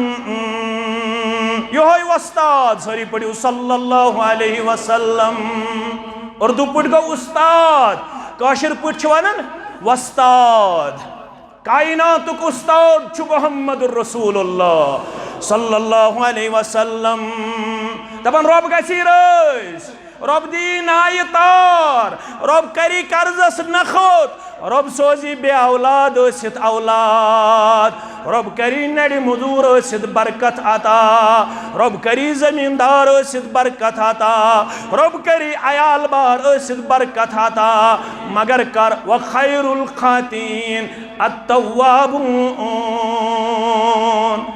[SPEAKER 1] योही वस्ताद सरी पढ़ू सल्लल्लाहु अलैहि वसल्लम उर्दू पढ़ गो उस्ताद काशिर पढ़ वनान वस्ताद कायनातुक उस्ताद छु मुहम्मदुर रसूलुल्लाह सल्लल्लाहु अलैहि वसल्लम दपन रब गसी रस रब दी नाय तार, रब करी कर्जस नखोत, रब सोजी बे औलाद सित औलाद, रब करी नड़ी मजूर सित बरकत आता, रब करी जमींदार सित बरकत आता, रब करी अयाल बार सित बरकत आता, मगर कर व खैरुल खातीन अत्तव्वाबून।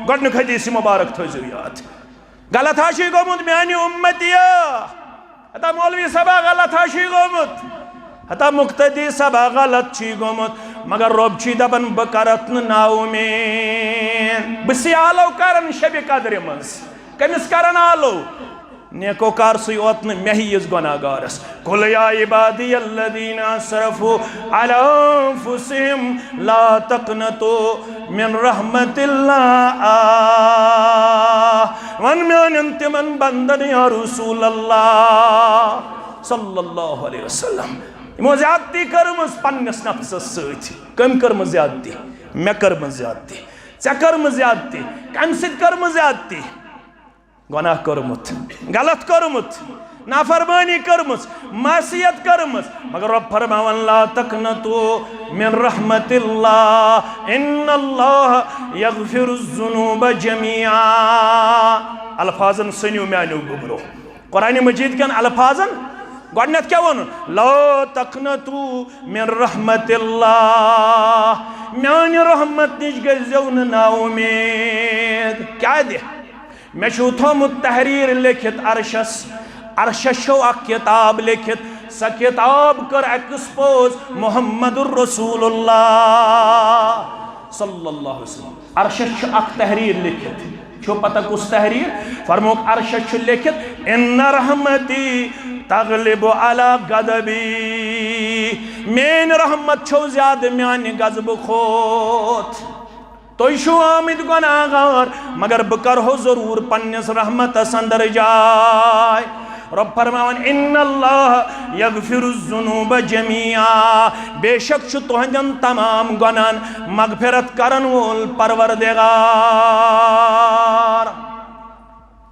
[SPEAKER 1] गडन हदीस मुबारक थो याद। गलत हाशी गोमुत म्यानी उम्मतिया, हता मौलवी सबा गलत हाशी गोमुत, हता मुक्तदी सबा गलत छी गोमुत, मगर रब छी दपन बकरत नाउमीन। बसी आलो करन शबि कदर मंस, कमिस करन आलो नेको कार सुई ओतन मेहियस गुनाहगारस। कुल या इबादी अल्लदीना असरफू अला अनफुसिहिम ला तक़नतू मिन रहमतिल्लाह। वन म्यानन तिमन बंदन या रसूल अल्लाह सल्लल्लाहु अलैहि वसल्लम इमो ज्यादती करमस पन्नस नफ्सस सति। कम करम ज्यादती? मे करम ज्यादती, चे करम ज्यादती, कम सित करम ज्यादती? गुनाह करमुत, गलत करमुत, नाफरमानी करमुत, मासियत करमुत, मगर रब फरमावन ला तक़नतू मिन रहमतिल्लाह इन्नल्लाह यग़फिरुज़्ज़ुनूब जमीआ। अल्फाजन सुनियो म्यानो गुबरो, कुरान मजीद कन अल्फाजन गडनत क्या वन? ला तक़नतू मिन रहमतिल्लाह, म्यानि रहमत निश गज़ियो न नाउमीद। क्या दे मे थोमुत तहरीर लिखित अरशस, अरशस किताब लिखित, स किताब कर एक्सपोज मोहम्मदुर रसूलुल्लाह सल्लल्लाहु अलैहि वसल्लम। अरशस तहरीर लिखित, छो पता कुछ तहरीर? फरमोक अरशस लिखित इन्न रहमती तग़लिबु अला गदबी, मेन रहमत छो ज्यादा म्यानि गज़ब खोत। तो आमिद गुनाहगार, मगर बह करहो जरूर पन्नस रहमतस अंदर जाय। रब फरमावन इन्नल्लाह यग़फिरुज़्ज़ुनूब जमीआ, बेशक छु तुहंदन तमाम गुनाहन मगफिरत करन वोल परवरदिगार।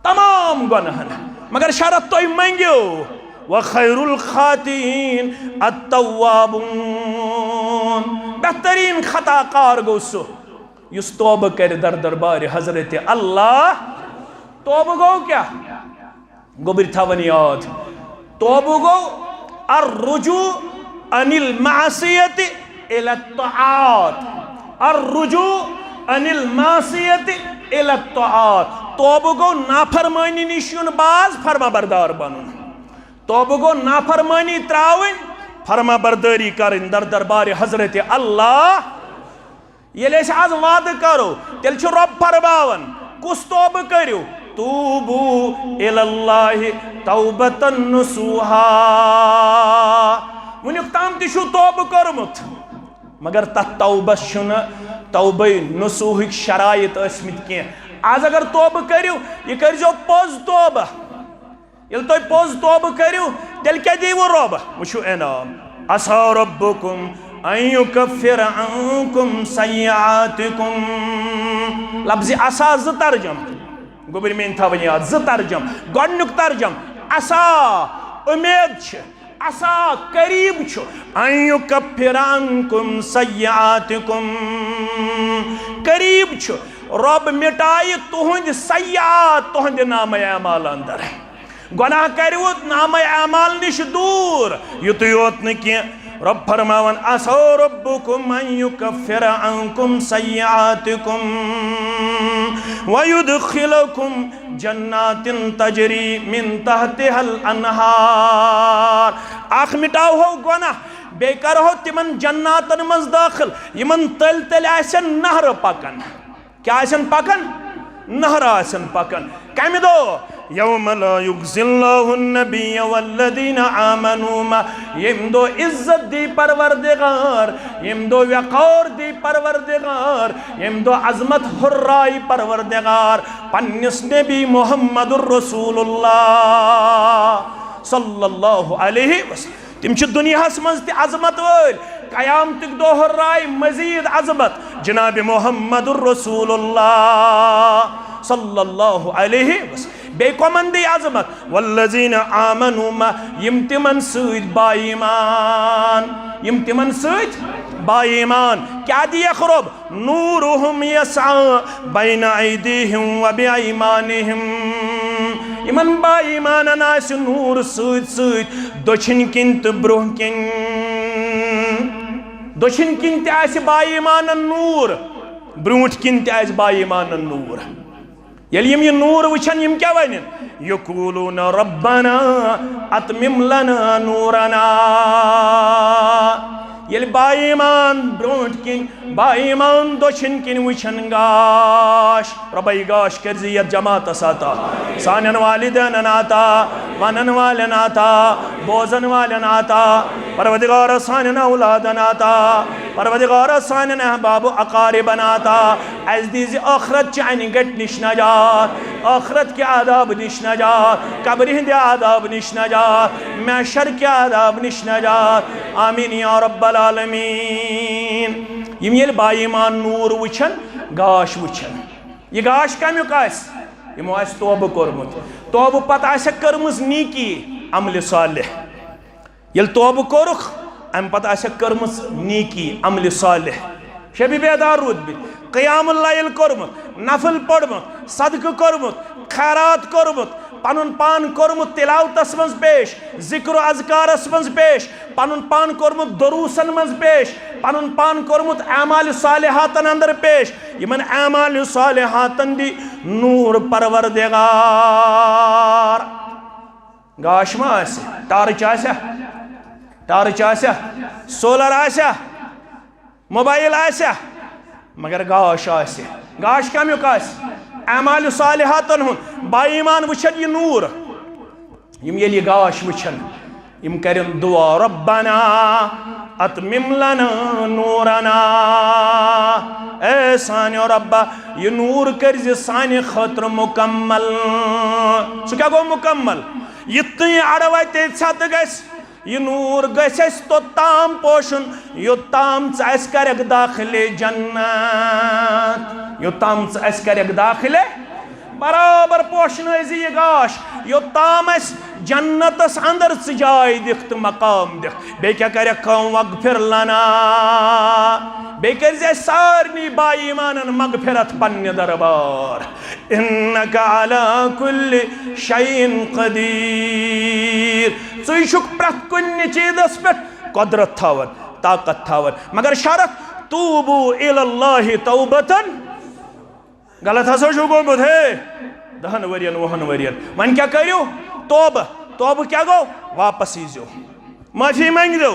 [SPEAKER 1] तमाम गुनाहन, मगर शरत तो मंगियो व खैरुल खातीन अत्तव्वाबून। बेहतरीन खताकार गो सो युस तौबा कर दर दरबार हजरत अल्लाह। तौबा गो क्या? गोबर थवन याद, तौबा गो अर्रुजू अनिल मासियत इला तआत, अर्रुजू अनिल मासियत इला तआत। तौबा गो नाफरमानी निशुन बाज फरमा बरदार बनन, तौबा गो नाफरमानी त्रावन फरमा बरदारी करन दर दरबार हजरत अल्लाह। ये आज वाद करो तेल रब फरमावन कुस तौबा करो? तूबू इलल्लाहि तौबतन नसूहा। वुनिक ताम तिशु तौबा करमुत, मगर तथ तौबस तौबे नसूहिक शराइत अस्मित के। आज अगर तौबा करो ये करो पोज तौबा। ये तुम पोज तौबा करो तेल क्या दीवो रब? वुचु इनाम असा रब्बुकुम अयुकफ्फिर अन्कुम सय्यातिकुम। लफ्ज़ असा ज तर्जम गोबर मेन थवन याद, ज तर्जम। गडनुक तर्जम असा उम्मीद छ, असा करीब छ, अयुकफ्फिर अन्कुम सय्यातिकुम, करीब छ रब मिटाई तुहंद सय्यात, तुहंद नाम अमाल अंदर। गुनाह करो नाम अमाल निश दूर, युत योत न कि रब फरमावन असा रब्बुकुम अन युकफ्फिर अन्कुम सय्यातिकुम व युदखिलकुम जन्नातिन तजरी मिन तहतिहल अनहार। आख मिटाओ हो गुनाह, बे करहो तिमन जन्नातन मज दाखिल यमन तल तल आसन नहर पकन। क्या आसन पकन? नहर आसन पकन। कम दो यौम ला युग़्ज़िल्लाहु नबिय्य वल्लज़ीना आमनू मा। यम दो इज्जत दी परवरदिगार, यम दो वक़ार दी परवरदिगार, यम दो अज़मत हुर्राई परवरदिगार पन्निस नबी मुहम्मदुर रसूलुल्लाह सल्लल्लाहु अलैहि वसल्लम। तिम छ दुनियास मज त अज़मत वल, क़यामतिक दो हुर्राई मज़ीद अज़मत जनाब मुहम्मदुर रसूलुल्लाह सल्लल्लाहु अलैहि वसल्लम। बे कमंदी अजमत वल्लजीन आमनु मा यम तिमन सईद बाईमान यम तिमन सईद बाईमान क्या दिया खरब नूरुहुम यसा बैन ऐदीहिम व बिअयमानिहिम इमन बाईमानन आस नूर सईद सईद दक्षिण किन तो ब्रोह किन दक्षिण किन ते आस बाईमानन नूर ब्रूठ किन ते आस बाईमानन नूर यदि ये नूर वुचन यम क्या वन यकूलून रब्बना अतमिम लना नूरना यदि बाईमान ब्रोट किन बाईमान दक्षिण किन वुचन गाश रबाई गाश कर जमात साता सानन वालिदैन नाता वनन वाले नाता बोजन वाले नाता परवदिगार सानन औलाद नाता परवदिगार सानन अहबाब अकारिब नाता अज दीज आखरत चानि गट निश नजात आखरत के आदाब निश नजात कब्र हिंद आदाब निश नजात महशर के आदाब निश नजात आमीन या रब्बल आलमीन यम ये बाईमान नूर वुचन गाश वुचन यह गाश कमुक यमो आस तौब कोरमुत तौब पत आसक कर्मज नीकी अमल सालिह ये तौब कोरुख अम पत आसक कर्मज नीकी अमल सालिह शबी बेदार रूदबित क़यामुल लैल कोरमुत नफल पढ़मुत सदक़ कोरमुत खैरात कोरमुत पनुन पान कोरमुत तिलावतस मज पेश जिक्र अज़कारस मज पेश पनुन पान कोरमुत दरूसन मज पेश पनुन पान कोरमुत अमाल सालिहातन अंदर पेश यमन अमाल सालिहातन दी नूर परवरदिगार गाश मा आसे टार्च आसे सोलर आसे मोबाइल आसे मगर गाश आसे गाश कमुक आसे अमाल सालिहातन हुन बाईमान वुचन यह नूर यम ये गाश वुचन यम करन दुआ रब्बना अतमिम लना नूरना ए सान्यो रब्बा यह नूर कर सानि खतर मुकम्मल सह क्या गो मुकम्मल युत अड़वत छत गस यह नूर गस तोताम पोषुन योताम च करक दाखिले जन्नत योताम च करक दाखिले बराबर पोषण यह गाश योताम जन्नतस अंदर जाय दिख तो मकाम दिख बे क्या कर वगफिर लना बे कर सारनी बाईमानन मगफिरत पन्ने दरबार इन्नका अला कुल्लि शैइन क़दीर ज़ुक प्रत कुन्नि चीज़स पे कुदरत थावन ताकत थावन मगर शरत तूबू इलल्लाहि तौबतन गलत हसो गोमुत हे 10 वरियन 20 वरियन वन क्या करो तौब तौब क्या गो वापस यीजो माफी मांगो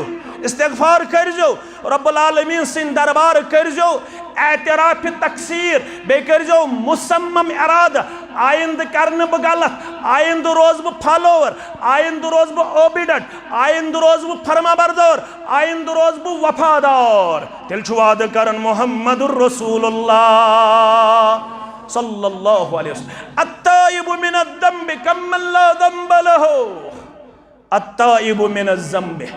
[SPEAKER 1] इस्तिग़फ़ार करजो रब्बुल आलमीन सिंद दरबार करजो एतराफ़ तक़सीर बे करजो मुसम्मम इरादा आइंद करन ब गलत आइंद रोज ब फॉलोवर आइंद रोज ब ओबिडेंट आइंद रोज ब फरमाबरदार आइंद रोज ब वफादार तिल छु वाद करन मुहम्मदुर रसूलुल्लाह सल्लल्लाहु अलैहि वसल्लम अत्ताइबु मिनद्दम्बि कम्मन ला दम्ब लहु अत्ताइबु मिनज़्ज़म्बि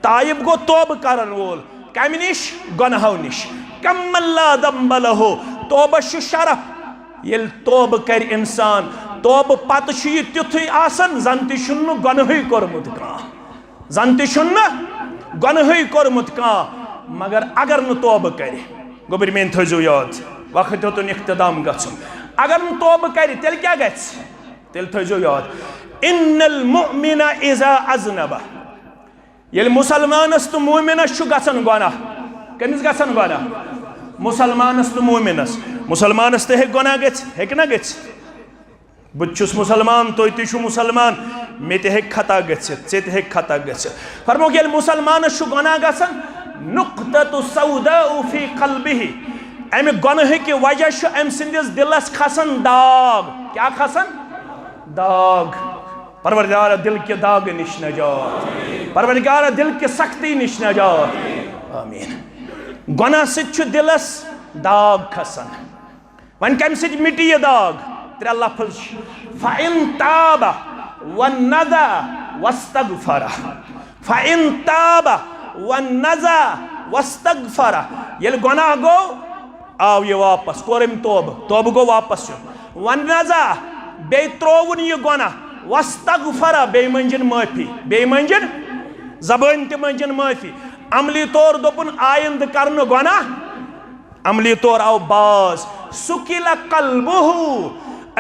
[SPEAKER 1] ताइब गो तौब करन वोल कमि निश गुनाहों निश कम्मन ला दम्ब लहु तौबह छु शरफ येल तौब कर इंसान तौब पत छु यह तिथुय आसन जन ति छुन गुनाहै कोरमुत कां जन ति छुन गुनाहै कोरमुत कां मगर अगर न तौब करे गोबर मेन थजो याद वक्त तो इख्तिदाम गछुन अगर न तौब करे तेल क्या गछ तेल थजो याद इन्नल मुमिना इज़ा अज़नबा येल मुसलमानस तो मुमिनस छु गछन गुनाह कमिस गछन गुनाह मुसलमानस तो मुसलमानस ते हे गुनाह गछ हेक ना गछ बुछुस मुसलमान तो ति छु मुसलमान मे ते हेक खता गछ से ते हेक खता गछ फरमो येल मुसलमानस छु गुनाह गछन नुक्ततु सौदाउ फी क़ल्बिही अमे गुनाह के वजह छु अम सिंदिस दिलस खसन दाग क्या खसन दाग परवरदिगार दिल के दाग निश नजात परवरदिगार दिल के सख्ती निश नजात आमीन गुनाह से दिलस दाग खसन वन कम से मिटी यह दाग 3 लफ्ज़ फ़इन ताबा वन्नज़ा वस्तग़फ़रा फ़इन ताबा वन्नज़ा वस्तग़फ़रा येल गुनाह गो आव ये वापस कोरम तौब गो वापस वन्नज़ा बे त्रोवन यह गुनाह वस्तगफरा बे मंजन माफी बे मंजन जबान ते मंजन माफी अमली तौर दोपन आयंद करन गुनाह अमली तौर आओ बाज सुकिला कल्बुहु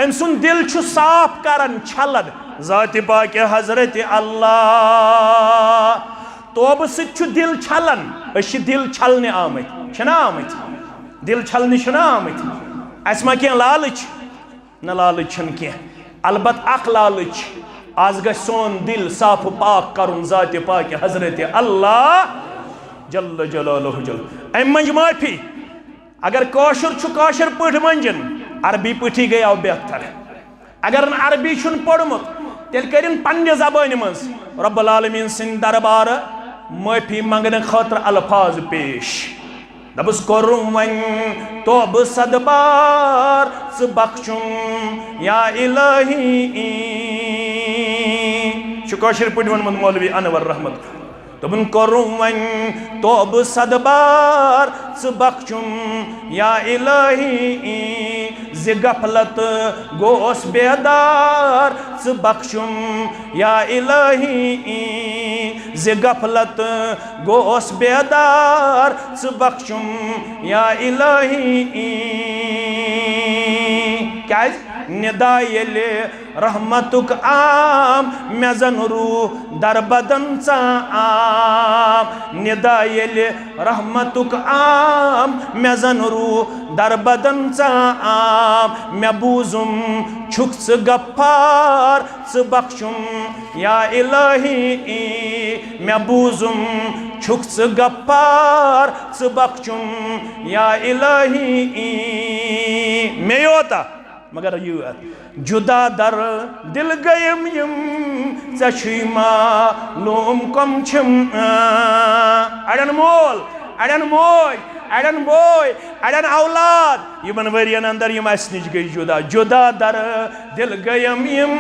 [SPEAKER 1] अम सुन दिल छु साफ करन छलन ज़ात पाक हजरत अल्लाह तोब सु दिल छलन अश दिल छलने आमत छना आमत दिल छलने छना आमत अस मा क्या लालच न लालच छन क्या अलबत अख लालच आज ग सोन दिल साफ पाक करुन ज़ात पाक हजरत अल्लाह जल्ल जलालुहु जल अम मंज माफी अगर कौशर छु कौशर पठ मंजन अरबी पठी गई आओ बेहतर अगर अरबी छुन पढ़मुत तेल करिन पन्ने ज़बान मज रब्बुल आलमीन सिंद दरबार माफी मंगने खतर अल्फाज पेश दबस करुम वन तोब सदबार स बख्शुम या इलाही शुकौशर पठ वन मौलवी अनवर रहमत तबन करुम वन तोब सदबार स बख्शुम या इलाही ज़ गफलत गोस बेदार स बख्शुम या इलाही ज़ गफलत गोस बेदार स बख्शुम या इलाही क्या निदा येले रहमतुक आम मेजन रूह दर बदन चा आम निदा येले रहमतुक आम मेजन रूह दर बदन चा आम मे बूजुम छुक स गफ्फार स बख्शुम या इलाही मे बूजुम छुक स गफ्फार स बख्शुम या इलाही मे होता मगर यू जुदा दर दिल गयम यम चशीमा लोम कम छम अड़न मोल अड़न मोय अड़न बोय अड़न औलाद यमन वरियन अंदर यम अस निज गई जुदा जुदा दर दिल गयम यम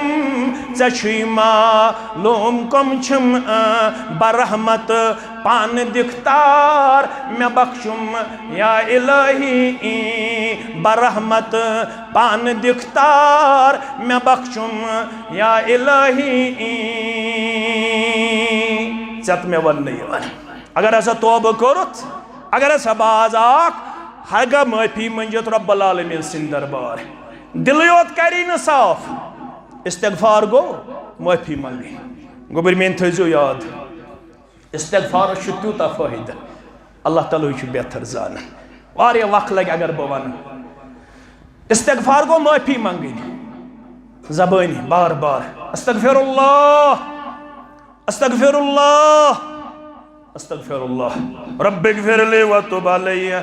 [SPEAKER 1] चशीमा लोम कम छम बरहमत पान दिखतार मैं बख्शुम या इलाही बरहमत पान दिखतार मैं बख्शुम या इलाही चत में वन नहीं अगर ऐसा तौबा करुत अगर ऐसा बाजाक हगा माफी मंजत रब्बुल आलमीन सिंद दरबार दिल योत करी न साफ इस्तिगफार गो माफी मंगी गोबर मेन थो याद इस्तिगफार तूता फायदा अल्लाह ताला बेहतर जान वारिया वक्त लगे अगर बह वन इस्तिगफार गो माफी मंगनी जबानी बार बार अस्तगफिरुल्लाह अस्तगफिरुल्लाह अस्तगफिरुल्लाह रब्बिगफिरली व तुब अलैया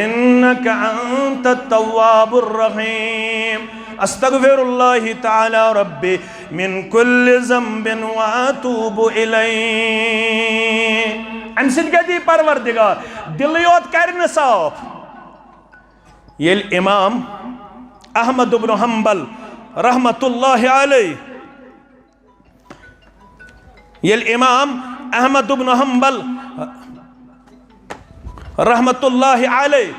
[SPEAKER 1] इन्नका अंतत तव्वाबुर रहीम अस्तगफिरुल्लाह तआला रब्बी मिन कुल्लि ज़ंबिन व अतूबु इलैहि अम सिद गदी परवरदिगार दिल योत करन साफ येल इमाम अहमद इब्न हंबल रहमतुल्लाहि अलैहि येल इमाम अहमद इब्न हंबल रहमतुल्लाहि अलैहि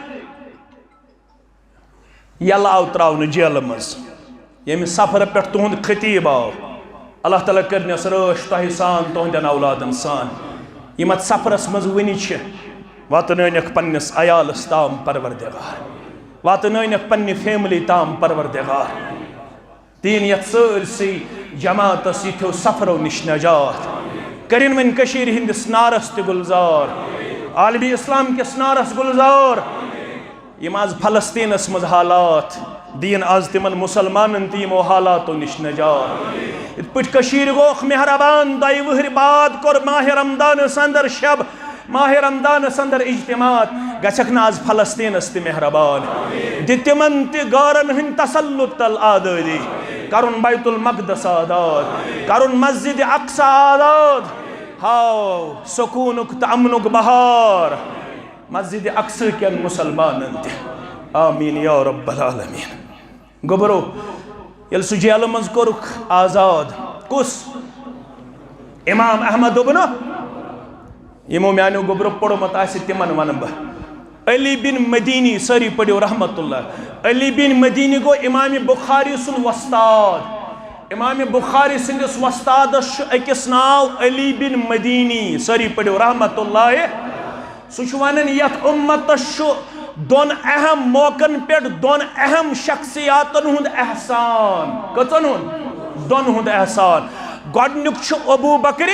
[SPEAKER 1] यल आव त्रावन जेल मज यमि सफर पे तुहद खतीब आव अल्लाह ताला करनस रश तह सान तुहदन औलादन सान यम अत सफरस मज वनि वातनक पन्निस अयालस ताम परवरदिगार वातनक पन्नि फैमिली ताम परवरदिगार तीन यत सरसी जमातस यथो सफरो निश नजात करिन वन कशीर हिंदिस नारस ते गुलजार आलमी इस्लाम के नारस गुलजार यम आज फलस्तीनस मज हालात दीन आज तिमन मुसलमानन तीमो हालातो निश नजात इत पट कशीर गोख मेहरबान दई वहर बाद कोर माह रमदान संदर शब माह रमदान संदर इज्तिमात गछक न आज फलस्तीनस ते मेहरबान दितिमन ते गारन हिन तसल्लुत तल आदरी करुन बैतुल मक़दस आदाद करुन मस्जिद अक्सा आदाद हाओ सुकूनुक तअमनुक बहार मस्जिद अक्सा के मुसलमानन ते आमीन या रब्बल आलमीन गोबरो यल सु जेल मज कोरुख आजाद कुस इमाम अहमद इब्न यमो म्यानो गोबरो पड़ोमत आसि तिमन वन बह अली बिन मदीनी सारी पढ़ो रहमतुल्लाह। अली बिन मदीनी गो इमाम बुखारी सुन वस्ताद। इमाम बुखारी सिंदिस वस्तादस अकिस नाव अली बिन मदीनी सारी पढ़ो रहमतुल्लाह। सह वनान यथ उम्मतस दोन अहम मौकन पे दोन अहम शख्सियातन हुंद एहसान। कचन हुंद दोन हुंद एहसान। गोडनुक अबू बकर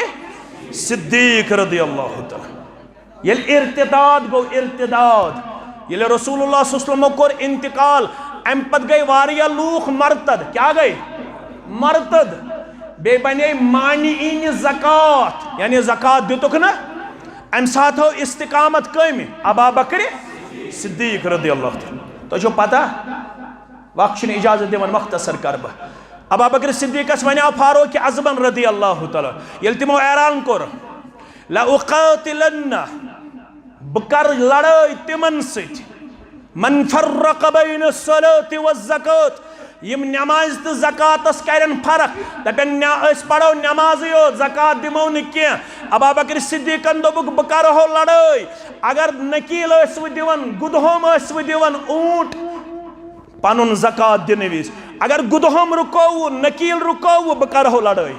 [SPEAKER 1] सिद्दीक रदियल्लाहु तआला। ये इर्तिदाद गो इर्तिदाद ये रसूलुल्लाह सल्लल्लाहु अलैहि वसल्लम कोर इंतकाल अम पत गई वारिया लूख मरतद। क्या गई मरतद। बे बने मानिइन ज़कात यानी ज़कात दितुक ना अम साथ हो इस्तिकामत कम अबा बकर सिद्दीक रदियल्लाहु तआला। तो जो पता वक्त इजाजत दिवन मुख्तसर कर बह। अबा बकर सिद्दीकस वनाव फारूक अज़मन रदियल्लाहु तआला येल तिमो ऐलान कोर ला उक़ातिलन्ना बकर लड़ाई तिमन सत मन फर्रक़ बैन अस्सलाति वज़्ज़कात यम नमाज तो ज़कातस करन फर्क दपन पढ़ो नमाज यो ज़कात दिमो न कह। अबा बकर सिद्दीकन दोबुक बह करहो लड़ाई अगर नकील दिवन गुदहोम दिवन ऊंट पनुन ज़कात दिन विज अगर गुदहोम रुको नकील रुको बह करहो लड़ाई।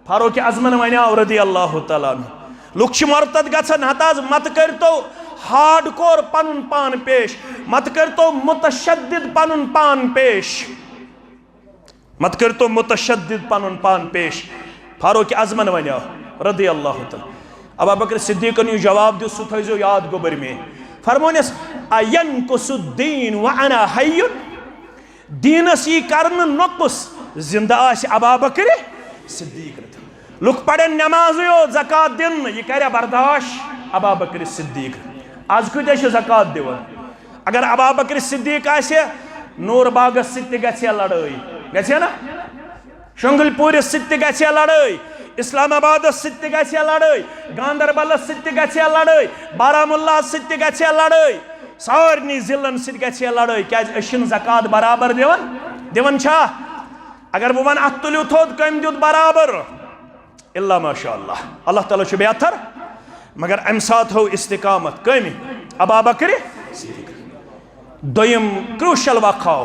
[SPEAKER 1] फारूक अज़मन वनाव रदियल्लाहु तआला लुक मरतद गछन हताज मत करतो हार्ड कोर पनुन पान पेश मत करतो मुतशद्दिद पनुन पान पेश मत करतो मुतशद्दिद पनुन पान पेश। फारूक अज़मन वनाव रदियल्लाहु तआला। अबा बकर सिद्दीकन यु जवाब दिस सु थो याद गोबर में फरमोनस अयनकुसुद्दीन व अना हय्युन दीनस यी करन नकुस जिंदा आस अबा बकर सिद्दीक लुक पड़न नमाज यो ज़कात दिन यह कर बर्दाश्त अबा बकर सिद्दीक। आज कूत ज़कात दिवन अगर अबा बकर सिद्दीक आसे नूर बागस सत गछे लड़ाई गछे ना शंगलपुर सत गछे लड़ाई इस्लामाबाद सत गछे लड़ाई गांदरबल सत गछे लड़ाई बारामुल्ला सत गछे लड़ाई सारनी जिलन सत गछे लड़ाई क्या ज़कात बराबर दिवन दिवन छा। अगर बह वन अत तुलियो थोद कम दियुत बराबर इल्ला माशाअल्लाह अल्लाह ताला छु बेहतर मगर अम साथ हो इस्तिकामत कम अबा बकर सिद्दीक। दोयम क्रूशल वखाओ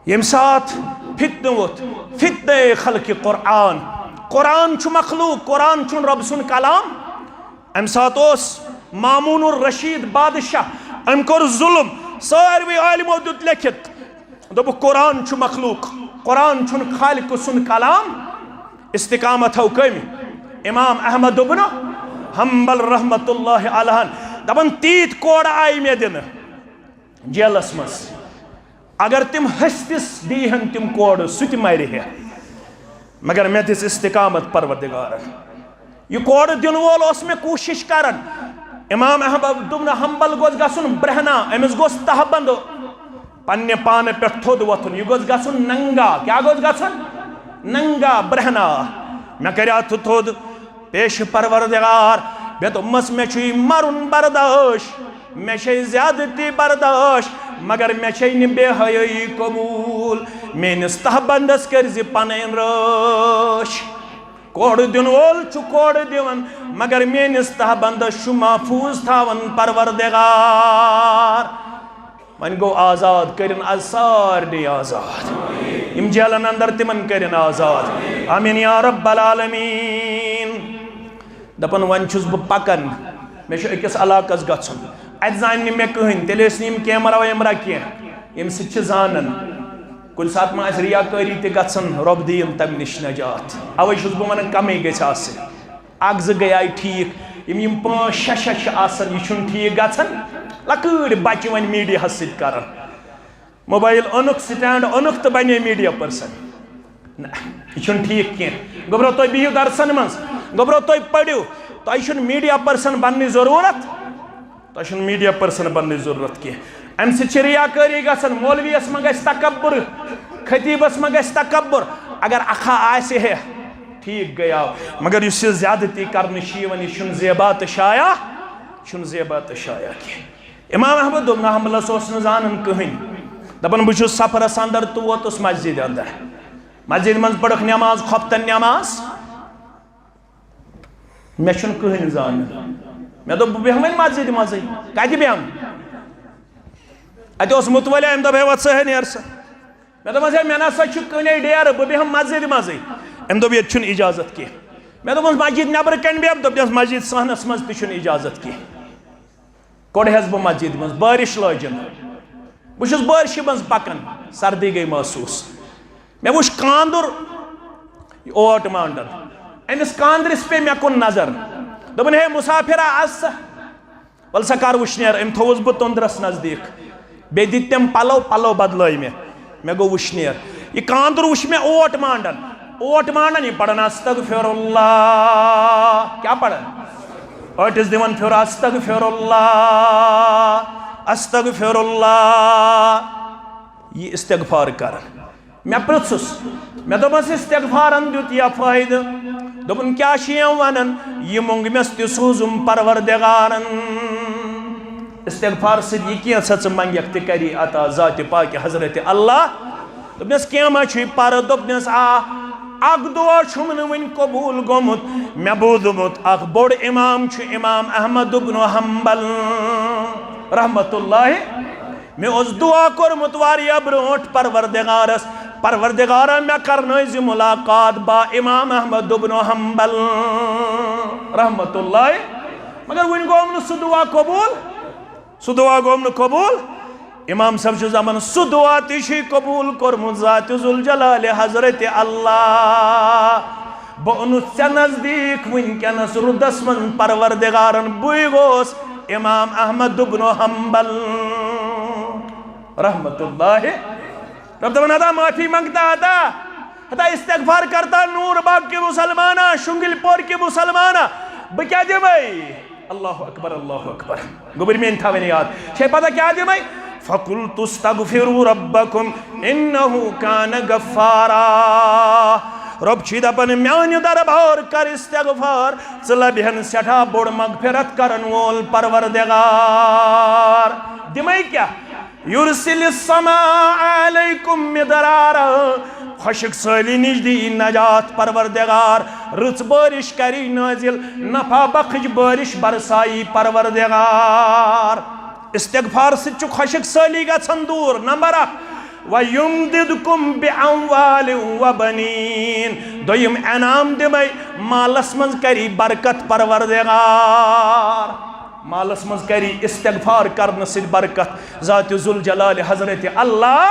[SPEAKER 1] यम साथ फितन वोत फितने खल्क़ कुरान कुरान छु मखलूक कुरान छु रब सुन कलाम। अम साथ ओस मामूनुर रशीद बादशाह अम कोर जुल्म सारवे आलिमो दुत लिखित दोप कुरान छु मखलूक कुरान छु खालिक सुन कलाम। इस्तिकामत हो कम इमाम अहमद इब्न हम्बल रहमतुल्लाह अलैह दपन तीत कोड़ आई मे दिन जेलस मस अगर तिम हस्तिस दीहन तिम कोड़ सुत मर है मगर मे दिस इस्तिकामत परवरदिगार यह कोड़ दिन वोल मे कोशिश करन। इमाम अहमद इब्न हम्बल गोस गसुन ब्रहना अमिस गोस तहबंद पन्ने पान पे थोद वथुन यह गोस गसुन नंगा क्या गोस गसुन नंगा ब्रहना मे करा थोद पेश परवरदिगार बे दोमस मे छु मरुन बर्दाश्त मे छे ज्यादती बर्दाश्त मगर मे छे न बेहयाई कबूल मेनिस तहबंदस कर पन रश कोड़ दिन वोल छु कोड़ दिवन मगर मेनिस तहबंदस छु महफूज थावन परवरदिगार। वन गो आजाद करिन आज सारे आजाद इम जेलन अंदर तिमन करिन आजाद आमीन या रब्बल आलमीन। दपन वन छुस बह पकन मे छु अकिस इलाकस गछुन अत जान मे कहीं तेल कैमरा वैमरा कह यम सत जानन कुछ सात मा रियाकारी तन रब दीन तम निश नजात अवे बह वन कम गई ज गई ठीक यम 5-6 आसन यह ठीक गन लकड़ बच्चे वन मीडिया सर मोबाइल ओनुक स्टैंड ओनुक तो बने मीडिया पर्सन यह ठीक कह गोबरो तुम बिहू दरसन मज गोबरो तुम पढ़ो तुम मीडिया पर्सन बनने जरूरत तुम मीडिया पर्सन बनने जरूरत कह अम सियाकारी गसन मौलवीस मा गस तकब्बुर खतीबस मा गस तकब्बुर अगर अखा आसे है ठीक गया मगर इस ज्यादती करने यह ज़ेबा तो शाया ज़ेबा तो शाया कह। इमाम अहमद इब्न हम्बल जान कहीं दपन बह सफरस अंदर तो वोतुस मस्जिद अंदर मस्जिद मज पढ़ नमाज खफ्तन नमाज मे कहीं जान मे दो बेहम मस्जिद मज कत बेहम अत मुतवली अम दोप वत सह नेर सा मे दोपस है मे नसा कने डेर बह बेहम मस्जिद मजे अम दोप ये इजाजत कह मे दोपस मस्जिद नबर कन बेहम दोपस मस्जिद सहनस मज तह इजाजत कह कोड़हस बह मस्जिद मज बारिश लजन बहुत बारिश मज पकन सर्दी गई महसूस मे वुच कांदुर ओट मांडन अमिस कांद्रिस पे मे कुन नजर दोपन हे मुसाफिरा आज सा वल सा कर वुशनेर अम थोस बह तंद्रस नजदीक बे दित तम पलो पलो बदल मे गो वुशनेर यह कांदुर वुश मे ओट मांडन यह पढ़न अस्तगफिरुल्लाह क्या पढ़न ओटिस दिवन फिर अस्तगफिरुल्लाह यह इस्तिगफार कर मे पृथुस मे दोपस इस्तिगफारन दुत या फायदे दोपन क्या वन यह मोंगमस तह सूजुम परवरदिगारन इस्तिगफार से यह क्या मंगक तह करी अता ज़ात पाक हजरत अल्लाह दोपनस क्या मा पर दोपनस अख दुआ वन कबूल गोमुत मे बोदमुत अख बोड़ इमाम इमाम अहमद इब्न हंबल रहमतुल्लाह मे उस दुआ कोरमुत वारिया ब्रोट परवरदिगारा मे करनज़ मुलाकात बा इमाम अहमद इब्न हंबल रहमतुल्लाह मगर वन गोम सह दुआ गोम कबूल इमाम सब जमन सह दुआ ती कबूल कोरमुत ज़ात जुल जलाल हजरत अल्लाह बह ओनुस ऐ नजदीक वनकस रुदस मन परवरदिगारन बुई गोस इमाम अहमद इब्न हंबल रहमतुल्लाह रब दवन अदा माफी मांगता अदा इस्तिगफार करता नूर बाग के मुसलमाना शुंगिलपोर के मुसलमाना बह क्या दिमई अल्लाह अकबर गुबर में था मैंने याद छे पता क्या दिमई फकुल्तु अस्तगफिरु रब्बकुम इन्नहु कान गफ्फारा रब दपन म्यान दरबार कर इस्तिगफार लबहन सठा बोड़ मगफिरत करन वोल परवरदिगार दिमई क्या युरसिल समा अलैकुम मिदरारा खुशक सली निश दी नजात परवरदिगार रुच बारिश करी नाजिल नफा बख्श बारिश बरसाई परवरदिगार इस्तिगफार से खुशक सली गछन दूर नंबर 1 वयुमदिदकुम बिअमवाल व बनीन दोयम इनाम दिमई मालस मज करी बरकत परवरदिगार मालस मज करी इस्तिगफार करने से बरकत ज़ात जुल जलाल हजरत अल्लाह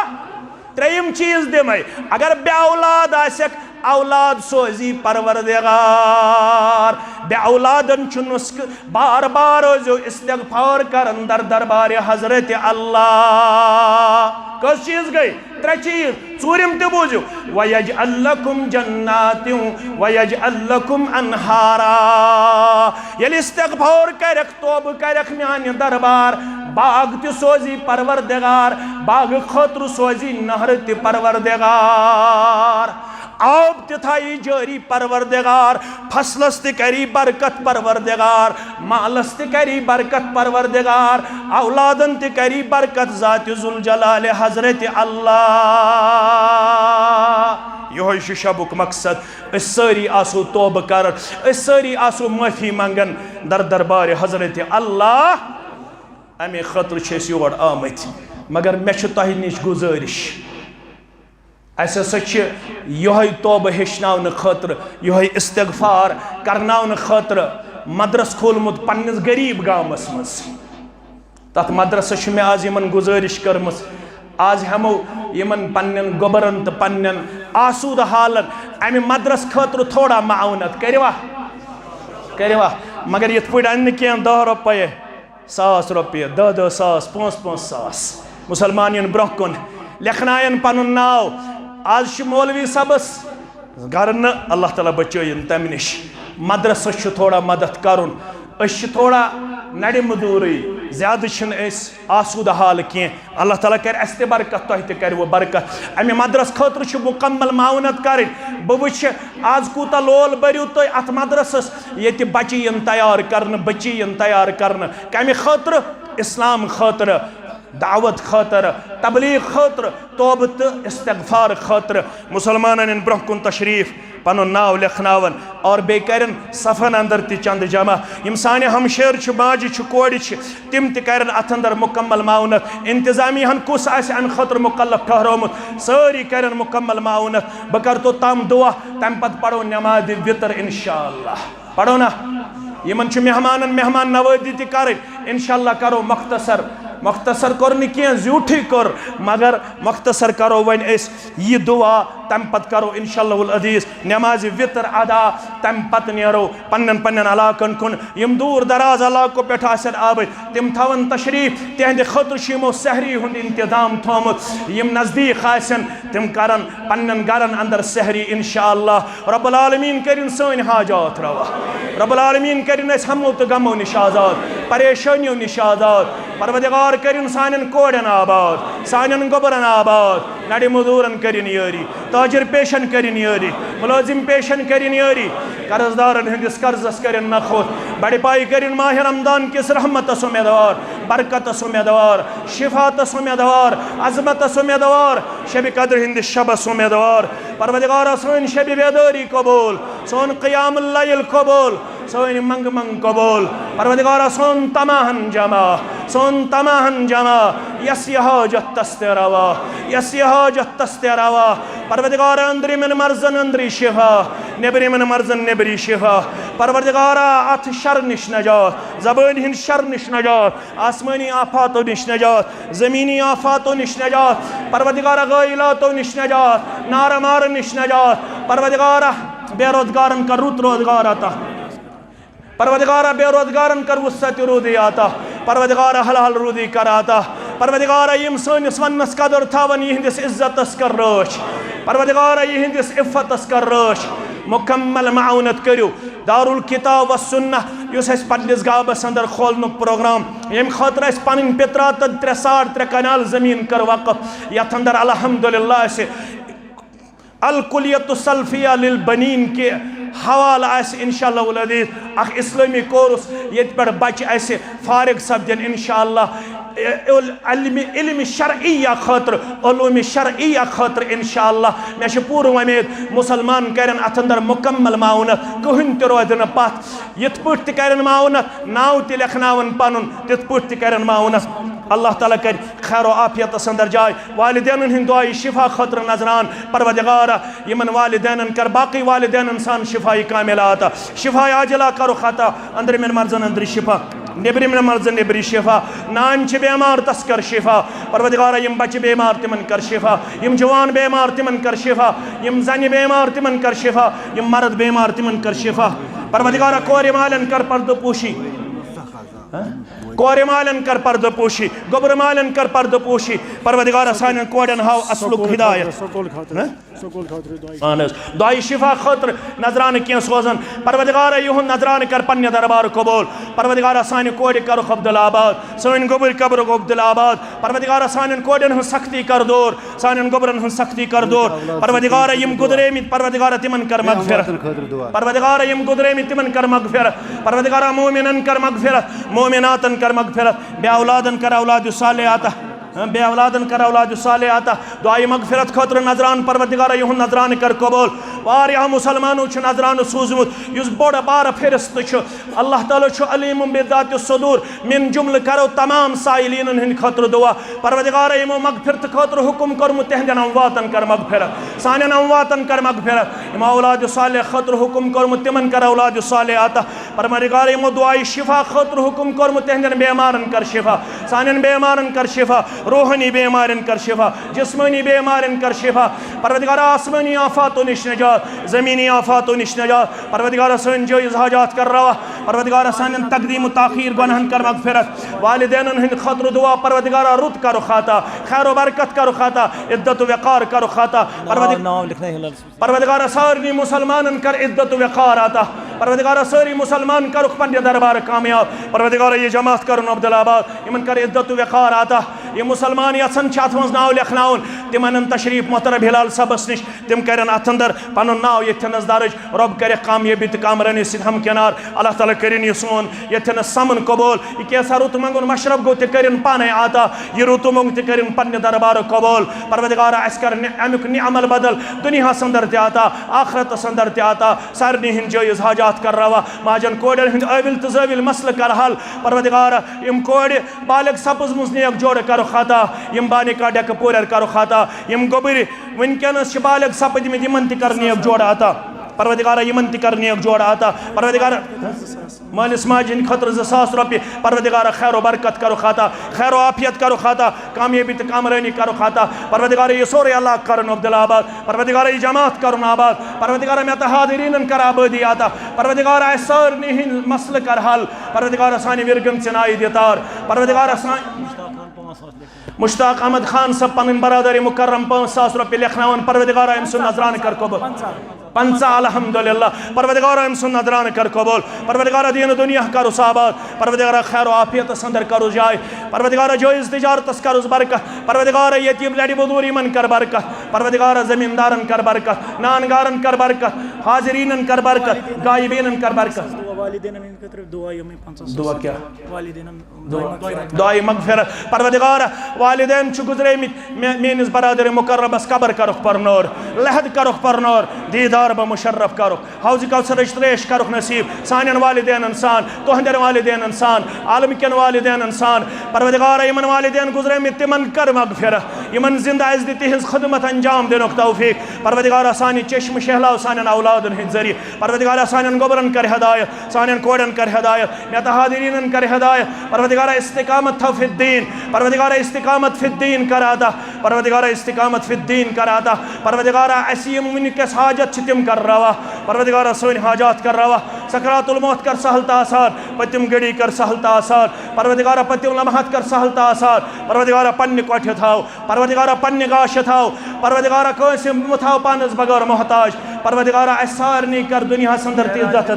[SPEAKER 1] त्रेयम चीज दिमई अगर बे औलाद आसक औलाद सोजी परवरदिगार बे औलादन नुस्क बार बार जो इस्तिगफार करन दरबार हजरत अल्लाह कस चीज गई 3 चीज चूरिम ते बूझो वयजअल लकुम जन्नातिन वयजअल लकुम अनहारा यलि इस्तिगफार करक तौब करक म्यान दरबार बाग ते सोजी परवरदिगार बाग खतर सोजी नहर ते परवरदिगार आब ते थाई जारी परवरदिगार फसलस ते करी बरकत परवरदिगार मालस ते करी बरकत परवरदिगार औलादन ते करी बरकत ज़ात जुल जलाल हजरत अल्लाह यो शबुक मकसद सारी आसो तौब कर सारी आसो माफी मंगन दरबार हजरत अल्लाह अमे खतर योर आमत मगर मे तह नश गुजारिश अस यह तौब हेचन खतर यह इस्तिगफार करन खतर मदरस खोलमुत पन्निस गरीब गामस मज तथ मदरस मे आज इन गुजारिश कर्म आज हमो इन पन्न गोबरन तो पन्न आसूद हालन अमे मदरस खतर थोड़ा मावनत करवा मगर ये पे अन कह 10 रुपये 100 रुपये 10 सास 5 सास मुसलमान ब्रोह कुन लिखनायन पन नाव आज मौलवी सबस गर न अल्लाह ताला बचयन तम नश मदरस थोड़ा मदद करुन थोड़ा नड़ मदूरी ज्यादा आसूद हाल कह अल्लाह ताला कर अस बरकत तह कर वो बरकत अमे मदरस खतर मुकम्मल मावनत कर बह वुच आज कूता लोल बरियो तुम अत मदरसस ये बची तैयार कर बची तैयार कर कमे खतर इस्लाम खतर दावत खातर, तबलीग खातर, तौबह तो इस्तिग़फ़ार खातर मुसलमानन इन ब्रोह कुन तशरीफ पनुन नाव लिखनावन और बे करन सफन अंदर ति चंद जमा यम साने हमशेर छु बाजी छु कोड़ी छु तिम ति करन अथ अंदर मुकम्मल माउनत इंतजामी हन कुस आसे अन खतर मुकल्लफ ठहरोमुत सारी करन मुकम्मल माउनत बकर तो तम दुआ तम पत पढ़ो नमाज वितर इंशाअल्लाह पढ़ो ना यमन छु मेहमानन मेहमान नवाजी ति कर इंशाअल्लाह करो मख्तसर कर क्या झूठी कर मगर मख्तसर करो वन यह दुआ तम पत करो इंशाअल्लाहुल अज़ीज़ नमाज वितर अदा तम पत नेरो पन्न पन्न इलाकन कुन यम दूर दराज इलाकों पे आब तिम थवन तशरीफ तिहंद खतर यमो सहरी हुंद इंतजाम थोमुत यम नज़दीक आसन तिम करन पन्न गरन अंदर सहरी इंशाअल्लाह रब्बुल आलमीन करिन सन हाजात रवा रब्बुल आलमीन करिन अस हमो तो गमो निश आज़ाद परेशानियों निश आज़ाद परवरदिगार करिन सानन कोड़न आबाद सानन गोबरन आबाद नड़ी मजूरन करिन यारी ताजिर पेशन करिन यारी मुलाजिम पेशन करिन यारी कर्जदारन हंदिस कर्जस करिन नखुत बड़ी पाई करिन माह रमदान किस रहमत सुमेदवार बरकत सुमेदवार शिफात सुमेदवार अजमत सुमेदवार शब कद्र हिंदिस शब सुमेदवार परवरदिगार सोन शब बेदारी कबूल सोन क़ियामुल लैल कबूल सोन मंग मंग कबूल परवरदिगार सोन तमाहन जमा यस हाजत तस्तरवा यस हाजत तस्तरवा परवरदिगार अंदरी मन मर्जन अंदरी शिफा नेबरी मन मर्जन नेबरी शिफा परवरदिगार अथ शर निश नजात ज़बान हिंद शर निश नजात आसमानी आफातों निश नजात ज़मीनी आफातों निश नजात परवरदिगार गायलातों निश नजात नार मार निश नजात परवरदिगार बेरोजगारन का रुत रोजगार आता परवरदिगार बेरोजगारन कर वुसत रूदी आता परवरदिगार हलाल रूदी कराता परवरदिगार यम सनिस वन्नस कदर थावन यहंदिस इज्जतस कर रोश परवरदिगार यहंदिस इफ्फतस कर रोश मुकम्मल माउनत करियो दारुल किताब व सुन्नह युस अस पन्निस गाबस अंदर खोलनु प्रोग्राम यम खतर अस पन्न पित्रात 3.5 कनाल जमीन कर वक़फ यथ अंदर अल्हम्दुलिल्लाह से अल कुलियतु सल्फिया लिल बनीन के हवाला इंशाअल्लाहुल अज़ीज़ अख इस्लामी कोर्स ये बच फारिग सपदन इंशाअल्लाह इल्म शरइया खतर उलूम शरइया खतर इंशाअल्लाह मे पूर उम्मीद मुसलमान करन अथ अंदर मुकम्मल माउनत कहन त रोद न पथ यथ पट करन माउनत नाव त लिखनावन पनुन तिथ पट करन माउनत अल्लाह ताला कर खैर आफियत अंदर जाय वालिदैन हिंद दुआई शिफा खतर नजरान परवरदिगार यमन वालिदैन कर बाकी वालिदैन सान शिफाई कामिलात शिफा आजिला करो खाता अंदर में मर्जन अंदर शिफा नेबरी में मर्जन नेबरी शिफा नान बेमार तस कर शिफा परवरदिगार यम बच्चे बेमार तिमन कर शिफा यम जवान बेमार तिमन कर शिफा यम जन बेमार तिमन कर शिफा यम मर्द बेमार तिमन कर शिफा परवरदिगार कोरे मालन कर पर्दो पोशी कोरे मालन कर पर्दो पोशी गोबर मालन कर पर्दो पोशी परवरदिगार सानन कोडन हाव असलुक हिदायत दुआई शिफा खतर नजरान क्या सोजन परवरदिगार युहन नजरान कर पन्ने दरबार कबूल परवरदिगार सानि कोड कर अब्दुलाबाद सन गोबर कब्र अब्दुलाबाद परवरदिगार सानन कोडन हन सख्ती कर दूर सानन गोबरन हन सख्ती कर दूर परवरदिगार यम गुदरे में परवरदिगार तिमन कर मगफिरत परवरदिगार यम गुदरे में तिमन कर मगफिरत परवरदिगार मोमिनन कर मगफिरत मोमिनातन कर मगफिरत बे औलादन कर औलाद सालिहात बे औलादन कर औलाद सालिहात दुआई मगफिरत खतर नजरान परवरदिगार युहन नजरान कर कबूल वारिया मुसलमानों छु नजरान सूजमुत युस बड़ बार फिरस्त छु अल्लाह ताला छु अलीम बिज़ात सुदूर मिन जुमल करो तमाम साइलिन हिंद खतर दुआ परवरदिगार यमो मगफिरत खतर हुकुम करमु तहदन अमवातन कर मगफिरत सानन अमवातन कर मगफिरत इमा औलाद सालिह खतर हुकुम करमु तिमन कर औलाद सालिहात परवरदिगार यमो दुआई शिफा खतर हुकुम करमु तहदन बेमारन कर शिफा सानन बेमारन कर शिफा रूहानी बेमारन कर शिफा जिस्मानी बेमारन कर शिफा परवरदिगार आसमानी आफातों निश नजात ज़मीनी आफातों निश नजात परवरदिगार सन जायज़ हाजात कर रवा परवरदिगार सन तकदीम ताखीर गुनाहन कर मगफिरत वालिदैन हिंद खतर दुआ परवरदिगार रुत करो खाता खैर बरकत करो खाता इद्दत वक़ार करो खाता परवरदिगार सारी मुसलमानन कर इद्दत वक़ार आता परवरदिगार सारी मुसलमान कर पन्ने दरबार कामयाब परवरदिगार ये जमात कर अब्दुलाबाद इमन कर इद्दत वक़ार आता ये मुसलमान यन अत मज नाव लिखन तिम तशरीफ मोहतरम हिलाल सबस नश तिम कर अत अंदर पन नाव ये दर्ज रब कर कामयाबी तो कामरानी हम किनार अल्लाह ताला करिन यह सोन ये समन कबूल यह कैसा रुत मंगुन मशरफ गो तरिन पाने आता यह रुत मंग तरिन पन्ने दरबार कबूल परवदिगार अमुक अमल बदल दुनिया अंदर आता आखरत अंदर आता सारे हिंद जायज़ हाजात कर रवा माजन कोड़न हिंद अविल तो जविल मसल कर हल परवदिगार यम कोड़ बालग सपज मुज नेक जोड़ करो खाता यम बाने का डेक पूर करो खाता यम गोबर वनकस बालग सपद में यमन कर नेक जोड़ आता परवदिगार यमन कर नेक जोड़ आता परवदिगार मालिस माजिन खतर 2000 रुपये परवदिगार खैर बरकत करो खाता खैर आफियत करो खाता कामयाबी तो कामरानी करो खाता परवदिगार ये सोरे अल्लाह करन अब्दुल्लाबाद परवदिगार ये जमात करन आबाद परवदिगार में हादिरीन कर आबादी आता परवदिगार सर हिंद मसल कर हल परवदिगार सानी विरगम चनाई दितार परवदिगार मुश्ताक अहमद खान सब पन बरादरी मुकर्रम 500 रुपये लिखना परवदिगार अम सुन नजरान कर कबूल 50 अल्हम्दुलिल्लाह परवदिगार अम सुन नजरान कर कबूल परवदिगार दीन दुनिया करो साबाद परवदिगार खैर आफियत अंदर करो जाय परवदिगार जायज़ तिजारत करो बरकत परवदिगार यतीम लड़ी मजदूरी मन कर बरकत परवदिगार जमींदारन कर बरकत नानगारन कर बरकत हाजिरीन कर बरकत गायबीन कर बरकत दुआ क्या दुआई मगफिरत परवदिगार वालिदैन गुजरे मेनिस बरादर मुकर्रबस कबर करुख परनोर लहद करुख परनोर दीदार ब मुशर्रफ करुख हौज कौसर त्रेश करुख नसीब सानियन वालिदैन इंसान तोहंदर वालिदैन इंसान आलम कन वालिदैन इंसान परवदिगार यमन वालिदैन गुजरे में तिमन कर मगफिरत यमन जिंदा इज़ तिहंज खदमत अंजाम दिनुक तौफीक परवदिगार सानी चश्म शहलाव सानियन औलादन हिंद जरिए परवदिगार सानियन गोबरन कर हिदायत सानियन कोड़न कर हिदायत मेत हादिरीन कर हिदायत परवदिगार इस्तिकामत था फिद्दीन परवदिगार इस्तिकामत फिद्दीन कराता परवदिगार इस्तिकामत फिद्दीन कराता परवदिगार असीम वनकस हाजत तिम कर रवा परवदिगार सोन हाजात कर रवा सकरातुल मौत कर सहलता आसान पतिम गड़ी कर सहलता आसान परवदिगार पतिम लम्हत कर सहलता आसान परवदिगार पन्ने कोठे थाव परवदिगार पन्ने गाश थाव परवदिगार कस थाव पानस बगैर मोहताज परवदिगार सारनी कर दुनिया अंदर इज्जत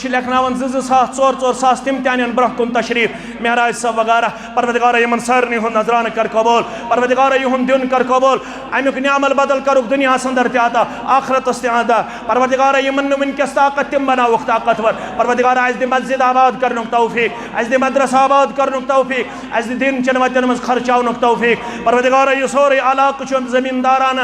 [SPEAKER 1] लिखनावन 2000 तिम तन ब्रोह कुन तशरीफ महराज सब वगैरह परवदिगार यमन सारनी हुन नजरान कर कबूल परवदिगार युन दिन कर कबूल अमुक नियामल बदल करुक दुनिया अंदर आता आखरत आता परवदिगार यमन वनकस ताकत तिम बनावुक ताकतवर परवदिगार अस दि मस्जिद आबाद कर तौफीक अस दि मदरसा आबाद कर तौफीक अस दि दिन चन वतन मज खर्चावन तौफीक परवदिगार यह सोरे इलाक जमींदारान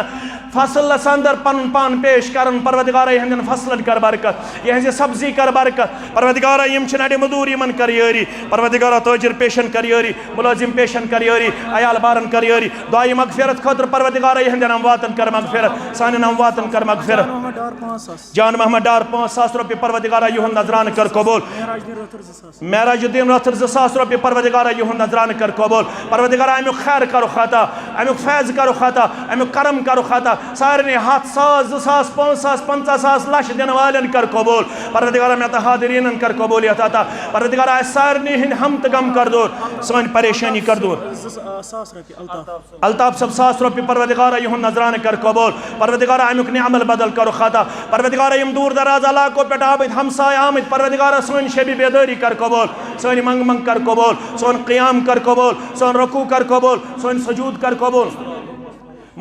[SPEAKER 1] फसल अंदर पन पान पेश कर परवदिगार हंदन फसल कर बरकत यह सब्जी कर बरकत परवदिगार यम नड़े मजदूरी मन कर यारी परवदिगार ताजिर पेशन कर यारी मुलाजिम पेशन कर यारी अयाल बारन कर यारी दुआई मगफिरत खतर परवदिगार हंदन अमवातन कर मगफिरत सानिन अमवातन कर मगफिरत जान मोहम्मद डार 500 रुपये परवदिगार युहन नजरान कर कबूल महराजुद्दीन रथर 2000 रुपये परवदिगार युहन नजरान कर कबूल परवदिगार अमुक खैर करो खाता अमुक फैज करो खाता अमुक करम करो खाता सारे 700 2000 500 50 लक्ष दिन वालन कर कबूल परवदिगार में हादिरीन कर कबूलियत आता परवदिगार सारे हिंद हम गम कर दो सन परेशानी कर दो अल्ताफ सब 100 रुपये परवदिगार युहन नजरान कर कबूल परवदिगार अमुक अमल बदल करो खाता परवदिगार यम दूर दराज इलाकों पे आमद हमसाय आमद परवदिगार सोन शबी बेदारी कर कबूल सोन मंग मंग कर कबूल सोन क़ियाम कर कबूल सोन रकू कर कबूल सोन सजूद कर कबूल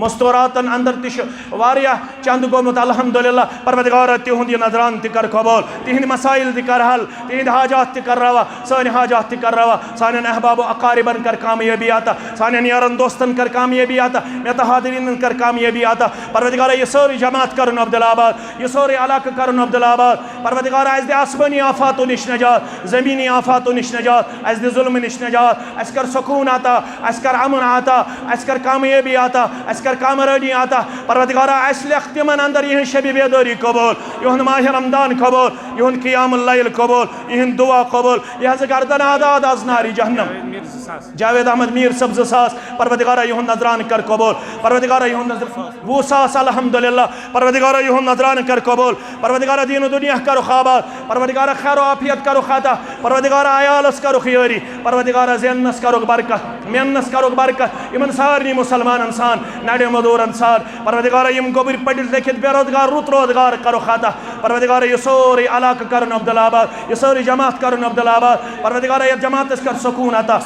[SPEAKER 1] मस्तूरातन अंदर तिया चंद गोमुत अल्हम्दुलिल्लाह परवदिगार तिहुंद नजरान कर कबूल तिहिंद मसाइल कर हल तिहिंद हाजात कर रवा सान हाजात कर रवा सान अहबाब अकारिबन कर कामयाबी आता सान यारन दोस्तन कर कामयाबी आता मेत हादिरीन कर कामयाबी आता परवदिगार ये सारी जमात कर अब्दुल्लाबाद ये सारे इलाका कर अब्दुल्लाबाद परवदिगार अस दे आसमानी आफातों निश नजात ज़मीनी आफातों निश नजात अस दे जुल्म निश नजात अस कर सुकून आता अस कर अमन आता अस कर कामयाबी आता कर कामरानी आता परवदिगार असलख तिमन अंदर यह शबी बेदारी कबूल यहन माह रमदान कबूल यहन क़ियामुल लैल कबूल यहन दुआ कबूल यह गर्दन आदाद आज नारी जहन्नम जावेद अहमद मीर सब 2000 परवदिगार यहन नजरान कर कबूल परवदिगार यहन 20 अल्हम्दुलिल्लाह परवदिगार यहन नजरान कर कबूल परवदिगार दीन दुनिया करो खाबाद परवदिगार खैर आफियत करो खाता परवदिगार आयालस करो खियारी परवदिगार ज़ेनस करो बरकत मेनस करो बरकत इमन सारी मुसलमान इंसान नड़े मजदूर इंसान परवदिगार यम गोबर पढ़ लिखित बेरोजगार रुत रोजगार करो खाता परवदिगार ये सोरे इलाका कर अब्दुल्लाबाद, यह सारी जमात कर अब्दुल्लाबाद। परवरदिगारा यह जमात कर सुकून अता।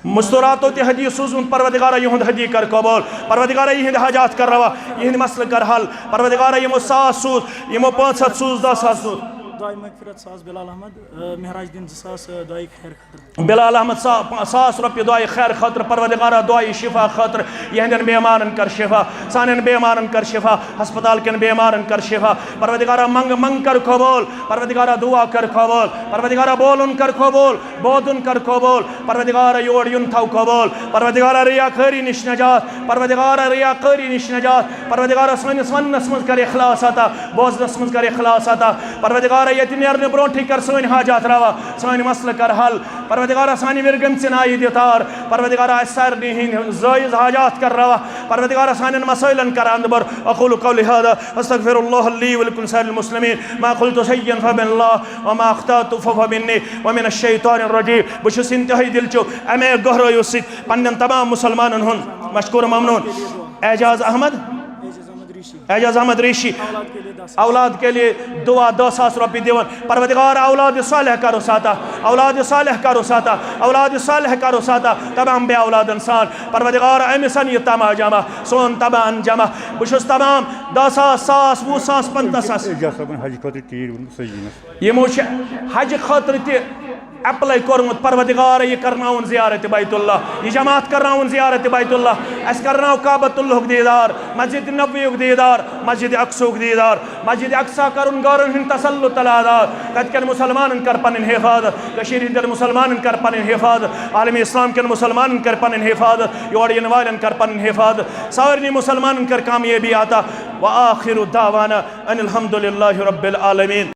[SPEAKER 1] मुस्तरातो ते हदी सूजुन परवरदिगारा यहुंद हदी कर कबूल। परवरदिगारा यहिंद हाजात कर रवा, यहिंद मसल कर हल। परवरदिगारा यमो 100 सूज, यमो 500 सूज, 10 सूज।
[SPEAKER 2] दुआई मगफिरत 100 बिलाल अहमद, महराज दिन 200 दुआई खैर खतर।
[SPEAKER 1] बिलाल अहमद 100 रुपये दुआई खैर खतर। परवरदिगारा दुआई शिफा खतर, यहंदन बेमारन कर शिफा, सानन बेमारन कर शिफा, अस्पताल के बेमारन कर शिफा। परवरदिगारा मंग मंग कर कबूल। परवरदिगारा दुआ कर कबूल। परवरदिगारा बोलन कर कबूल, बोदन कर कबूल। परवरदिगारा योड़ युन थाव कबूल। परवरदिगारा रियाकारी निश नजात, परवरदिगारा रियाकारी निश नजात। परवरदिगारा सानिस वन्नस मज कर इखलास अता, बोजनस मज कर इखलास अता। परवरदिगारा ये नेरने ब्रोंठी कर सन हाजात रवा, सन मसल कर हल। परवरदिगारा सानी विरगम सिनाई दितार। परवरदिगारा सारनी हिंद जायज हाजात कर रवा। परवरदिगारा सानन मसइलन कर अंदबर। अक़ूलु क़ौली हादा अस्तग़फिरुल्लाह ली व लिकुल साइरिल मुस्लिमीन मा क़ुल्तु शय्यन फबिल्लाह व मा अख़्तातु फमिन्नी व मिनश शैतानिर रजीम। बशुस इंतहाई दिलचो अमे गहरायो सित पन्नन तमाम मुसलमानन हुन मशकूर ममनून। एजाज अहमद ऋषि औलाद के लिए दुआ 10,000 रुपये दिवन। परवरदिगार औलाद सालेह करो साता, औलाद सालेह करो साता, औलाद सालेह करो साता। तमाम बे औलाद इंसान परवरदिगार अमिसन ये तमा जमा सोन तमा अनजमा। बुशुस तमाम 10,000 20,000 50,000 यमो हज खतर एप्लाई कोर्मुत। परवरदिगार ये करनाउन ज़ियारत बैतुल्लाह, ये जमात करनाउन ज़ियारत बैतुल्लाह। अस करनाउ काबतुल्लाह दीदार, मस्जिद नबवी दीदार, मस्जिद अक्सा दीदार। मस्जिद अक्सा करुन गौरन हिंद तसल्लुत अलादार। कतकन मुसलमानन कर पन्न हिफाजत, कशीर हिंद मुसलमानन कर पन्न हिफाजत, आलमी इस्लाम के मुसलमानन कर पन्न हिफाजत, योड़ यन वालन कर पन्न हिफाजत। सारनी मुसलमानन कर कामयाबी आता। व आखिरु दावाना अनिल हम्दुलिल्लाहि रब्बिल आलमीन।